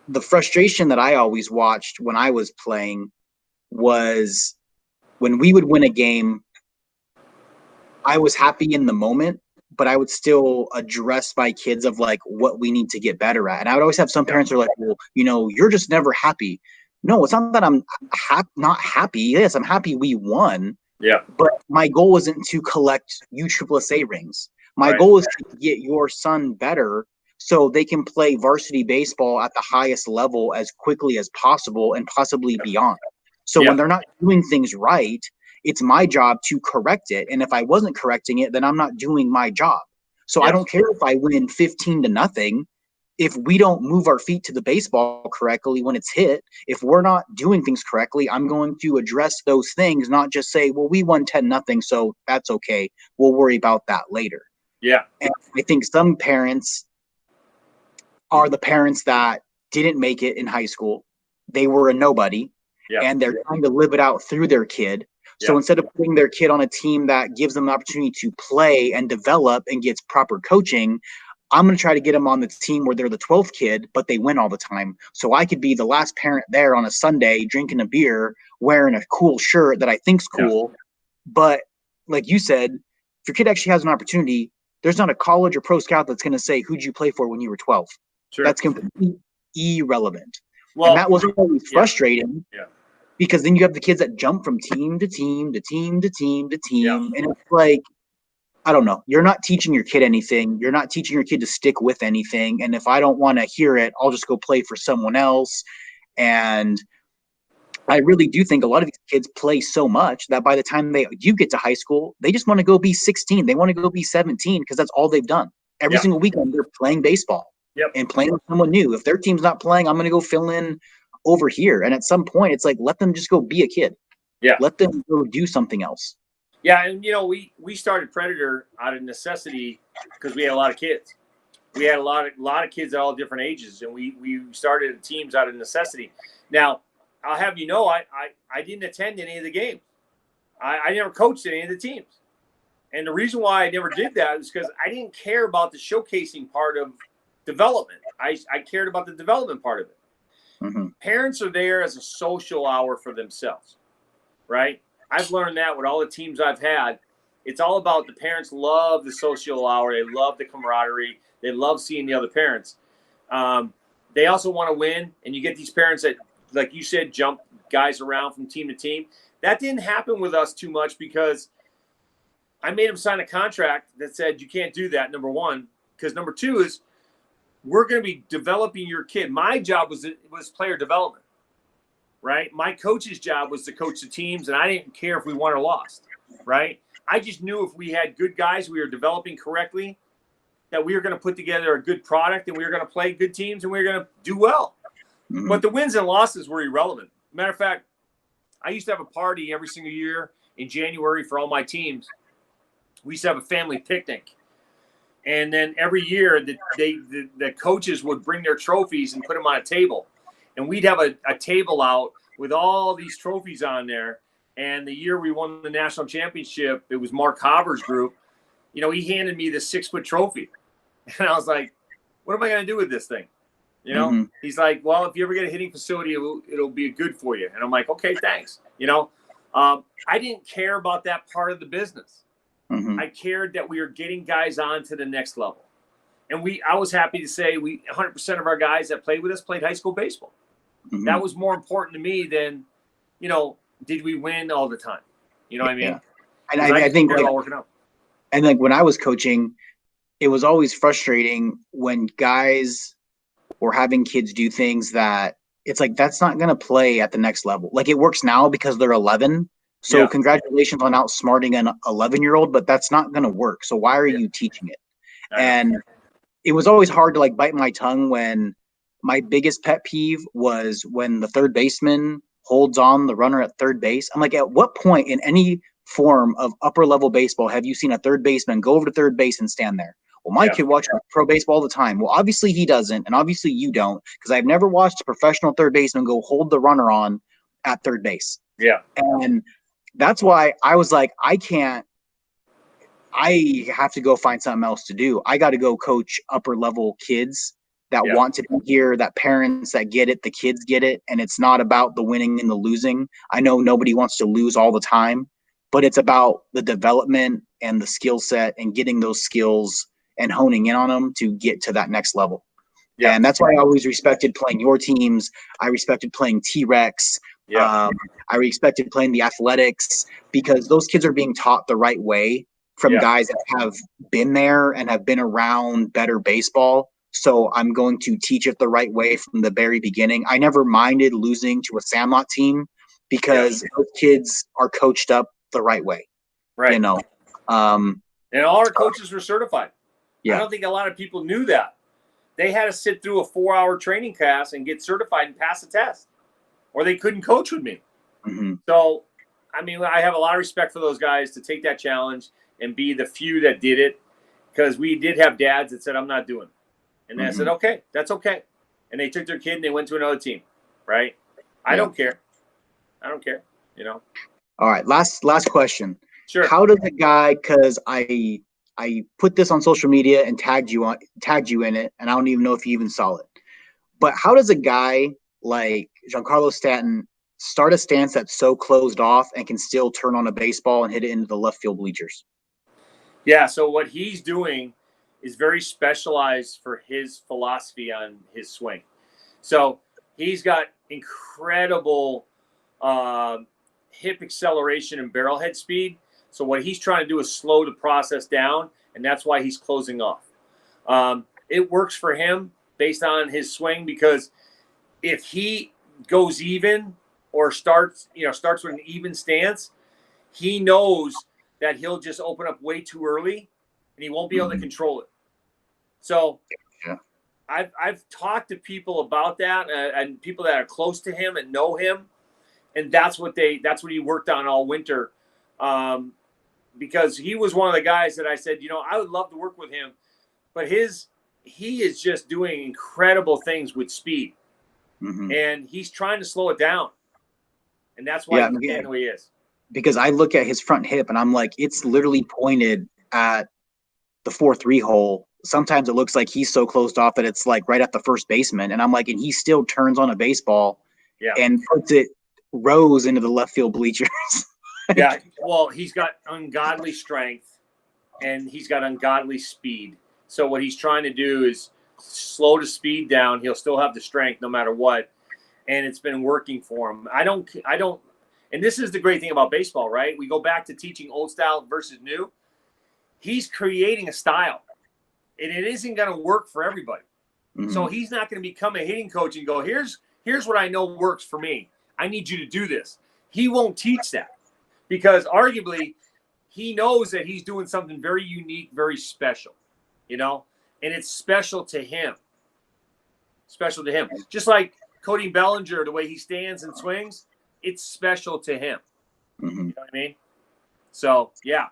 Speaker 1: the frustration that I always watched when I was playing was when we would win a game, I was happy in the moment, but I would still address my kids of like what we need to get better at. And I would always have some parents who are like, well, you're just never happy. No, it's not that I'm not happy. Yes, I'm happy we won. Yeah. But my goal isn't to collect USSSA rings. My goal is to get your son better so they can play varsity baseball at the highest level as quickly as possible and possibly beyond. So when they're not doing things right, it's my job to correct it. And if I wasn't correcting it, then I'm not doing my job. So I don't care if I win 15-0. If we don't move our feet to the baseball correctly when it's hit, if we're not doing things correctly, I'm going to address those things, not just say, well, we won 10-0, so that's okay. We'll worry about that later. Yeah. And I think some parents are the parents that didn't make it in high school. They were a nobody, and they're trying to live it out through their kid. So instead of putting their kid on a team that gives them the opportunity to play and develop and gets proper coaching, I'm going to try to get them on the team where they're the 12th kid, but they win all the time. So I could be the last parent there on a Sunday drinking a beer, wearing a cool shirt that I think's cool. But like you said, if your kid actually has an opportunity, there's not a college or pro scout that's going to say, who'd you play for when you were 12? Sure. That's completely irrelevant. Well, and that was always frustrating. Because then you have the kids that jump from team to team to team to team to team. And it's like, I don't know. You're not teaching your kid anything. You're not teaching your kid to stick with anything. And if I don't want to hear it, I'll just go play for someone else. And I really do think a lot of these kids play so much that by the time you get to high school, they just want to go be 16. They want to go be 17 because that's all they've done. Every single weekend, they're playing baseball and playing with someone new. If their team's not playing, I'm going to go fill in over here. And at some point it's like, let them just go be a kid. Let them go do something else.
Speaker 2: And we started Predator out of necessity because we had a lot of kids. We had a lot of kids at all different ages, and we started teams out of necessity. Now I'll have I didn't attend any of the games. I never coached any of the teams, and the reason why I never did that is because I didn't care about the showcasing part of development. I cared about the development part of it. Mm-hmm. Parents are there as a social hour for themselves, right? I've learned that with all the teams I've had. It's all about the parents love the social hour. They love the camaraderie. They love seeing the other parents. They also want to win, and you get these parents that, like you said, jump guys around from team to team. That didn't happen with us too much because I made them sign a contract that said you can't do that, number one. Because number two is we're going to be developing your kid. My job was player development, right? My coach's job was to coach the teams, and I didn't care if we won or lost, right? I just knew if we had good guys we were developing correctly, that we were going to put together a good product, and we were going to play good teams, and we were going to do well. Mm-hmm. But the wins and losses were irrelevant. Matter of fact, I used to have a party every single year in January for all my teams. We used to have a family picnic. And then every year, the coaches would bring their trophies and put them on a table. And we'd have a table out with all these trophies on there. And the year we won the national championship, it was Mark Haver's group. He handed me the 6-foot trophy. And I was like, what am I going to do with this thing? You know, he's like, well, if you ever get a hitting facility, it'll be good for you. And I'm like, okay, thanks. You know, I didn't care about that part of the business. I cared that we were getting guys on to the next level. And I was happy to say 100% of our guys that played with us played high school baseball. That was more important to me than, you know, did we win all the time? You know what I mean?
Speaker 1: Yeah. And I think like,
Speaker 2: working out.
Speaker 1: And like when I was coaching, it was always frustrating when guys were having kids do things that it's like, that's not going to play at the next level. Like it works now because they're 11. So congratulations on outsmarting an 11-year-old, but that's not going to work. So why are you teaching it? And it was always hard to like bite my tongue when my biggest pet peeve was when the third baseman holds on the runner at third base. I'm like, at what point in any form of upper level baseball have you seen a third baseman go over to third base and stand there? Well, my kid watches pro baseball all the time. Well, obviously he doesn't, and obviously you don't, because I've never watched a professional third baseman go hold the runner on at third base.
Speaker 2: Yeah.
Speaker 1: And that's why I was like, I have to go find something else to do. I got to go coach upper level kids that want to be here, that parents that get it, the kids get it. And it's not about the winning and the losing. I know nobody wants to lose all the time, but it's about the development and the skill set and getting those skills and honing in on them to get to that next level. Yeah. And that's why I always respected playing your teams. I respected playing T-Rex. I respected playing the athletics because those kids are being taught the right way from guys that have been there and have been around better baseball. So I'm going to teach it the right way from the very beginning. I never minded losing to a Sandlot team because those kids are coached up the right way.
Speaker 2: Right.
Speaker 1: You know,
Speaker 2: and all our coaches were certified.
Speaker 1: Yeah.
Speaker 2: I don't think a lot of people knew that. They had to sit through a 4-hour training class and get certified and pass the test, or they couldn't coach with me. So, I mean, I have a lot of respect for those guys to take that challenge and be the few that did it, because we did have dads that said, I'm not doing it. And I said, okay, that's okay. And they took their kid and they went to another team, right? I don't care. I don't care, you know.
Speaker 1: All right, last question.
Speaker 2: Sure.
Speaker 1: How does a guy, because I put this on social media and tagged you in it, and I don't even know if you even saw it. But how does a guy like Giancarlo Stanton start a stance that's so closed off and can still turn on a baseball and hit it into the left field bleachers?
Speaker 2: Yeah, so what he's doing is very specialized for his philosophy on his swing. So he's got incredible hip acceleration and barrel head speed. So what he's trying to do is slow the process down, and that's why he's closing off. It works for him based on his swing, because if he goes even or starts with an even stance, he knows that he'll just open up way too early and he won't be able to control it. So I've talked to people about that and people that are close to him and know him, and that's what he worked on all winter. Because he was one of the guys that I said, I would love to work with him, but he is just doing incredible things with speed, and he's trying to slow it down, and that's why he's getting the way he is.
Speaker 1: Because I look at his front hip and I'm like, it's literally pointed at the 4-3 hole. Sometimes it looks like he's so closed off that it's like right at the first baseman, and I'm like, and he still turns on a baseball and puts it rows into the left field bleachers.
Speaker 2: Yeah, well, he's got ungodly strength and he's got ungodly speed. So what he's trying to do is slow the speed down. He'll still have the strength no matter what, and it's been working for him. I don't. And this is the great thing about baseball, right? We go back to teaching old style versus new. He's creating a style, and it isn't going to work for everybody. So he's not going to become a hitting coach and go, here's what I know works for me. I need you to do this. He won't teach that, because arguably he knows that he's doing something very unique, very special, and it's special to him. Special to him. Just like Cody Bellinger, the way he stands and swings, it's special to him. You know what I mean? So, yeah.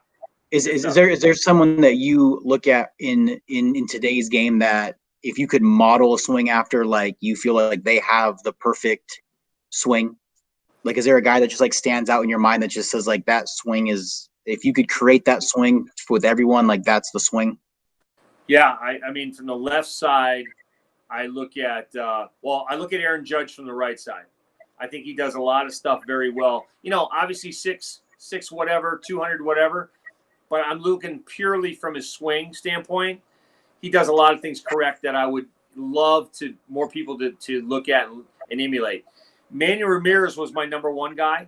Speaker 1: Is there someone that you look at in today's game that if you could model a swing after, like you feel like they have the perfect swing? Like, is there a guy that just like stands out in your mind that just says like that swing is, if you could create that swing with everyone, like that's the swing?
Speaker 2: Yeah, I mean, from the left side, I look at Aaron Judge from the right side. I think he does a lot of stuff very well. Obviously 6'6", whatever, 200, whatever. But I'm looking purely from his swing standpoint. He does a lot of things correct that I would love to more people to look at and emulate. Manny Ramirez was my number one guy.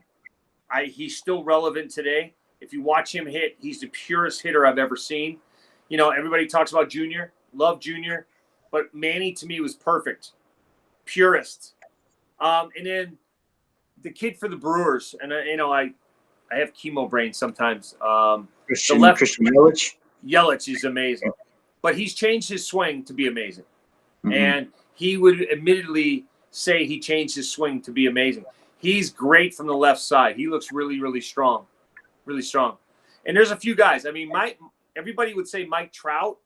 Speaker 2: He's still relevant today. If you watch him hit, he's the purest hitter I've ever seen. Everybody talks about Junior. Love Junior. But Manny, to me, was perfect. Purist. And then the kid for the Brewers. And, I have chemo brain sometimes.
Speaker 1: Christian Yelich?
Speaker 2: Yelich is amazing. But he's changed his swing to be amazing.
Speaker 1: Mm-hmm.
Speaker 2: And he would admittedly say he changed his swing to be amazing. He's great from the left side. He looks really, really strong. Really strong. And there's a few guys. I mean, everybody would say Mike Trout.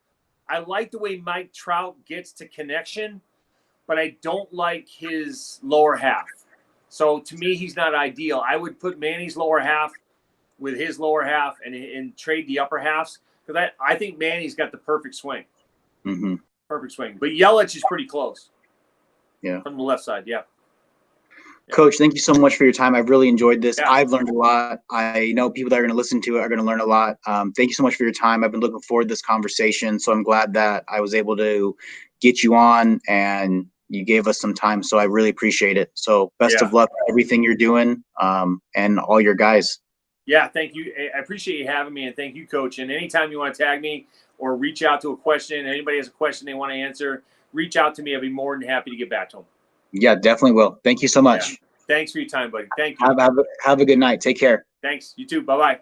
Speaker 2: I like the way Mike Trout gets to connection, but I don't like his lower half. So to me, he's not ideal. I would put Manny's lower half with his lower half and trade the upper halves, because I think Manny's got the perfect swing.
Speaker 1: Mm-hmm.
Speaker 2: Perfect swing. But Yelich is pretty close.
Speaker 1: Yeah.
Speaker 2: From the left side, yeah.
Speaker 1: Coach, thank you so much for your time. I've really enjoyed this.
Speaker 2: Yeah.
Speaker 1: I've learned a lot. I know people that are going to listen to it are going to learn a lot. Thank you so much for your time. I've been looking forward to this conversation. So I'm glad that I was able to get you on and you gave us some time. So I really appreciate it. So best of luck with everything you're doing and all your guys.
Speaker 2: Yeah, thank you. I appreciate you having me, and thank you, Coach. And anytime you want to tag me or reach out to a question, anybody has a question they want to answer, reach out to me. I'll be more than happy to get back to them.
Speaker 1: Yeah, definitely will. Thank you so much.
Speaker 2: Yeah. Thanks for your time, buddy. Thank you.
Speaker 1: Have a good night. Take care.
Speaker 2: Thanks. You too. Bye-bye.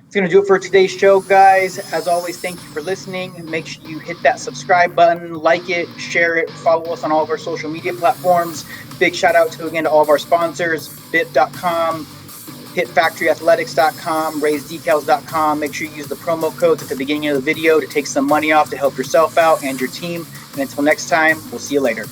Speaker 1: It's going to do it for today's show, guys. As always, thank you for listening. Make sure you hit that subscribe button, like it, share it, follow us on all of our social media platforms. Big shout out to all of our sponsors, bit.com, hitfactoryathletics.com, raisedecals.com. Make sure you use the promo codes at the beginning of the video to take some money off to help yourself out and your team. And until next time, we'll see you later.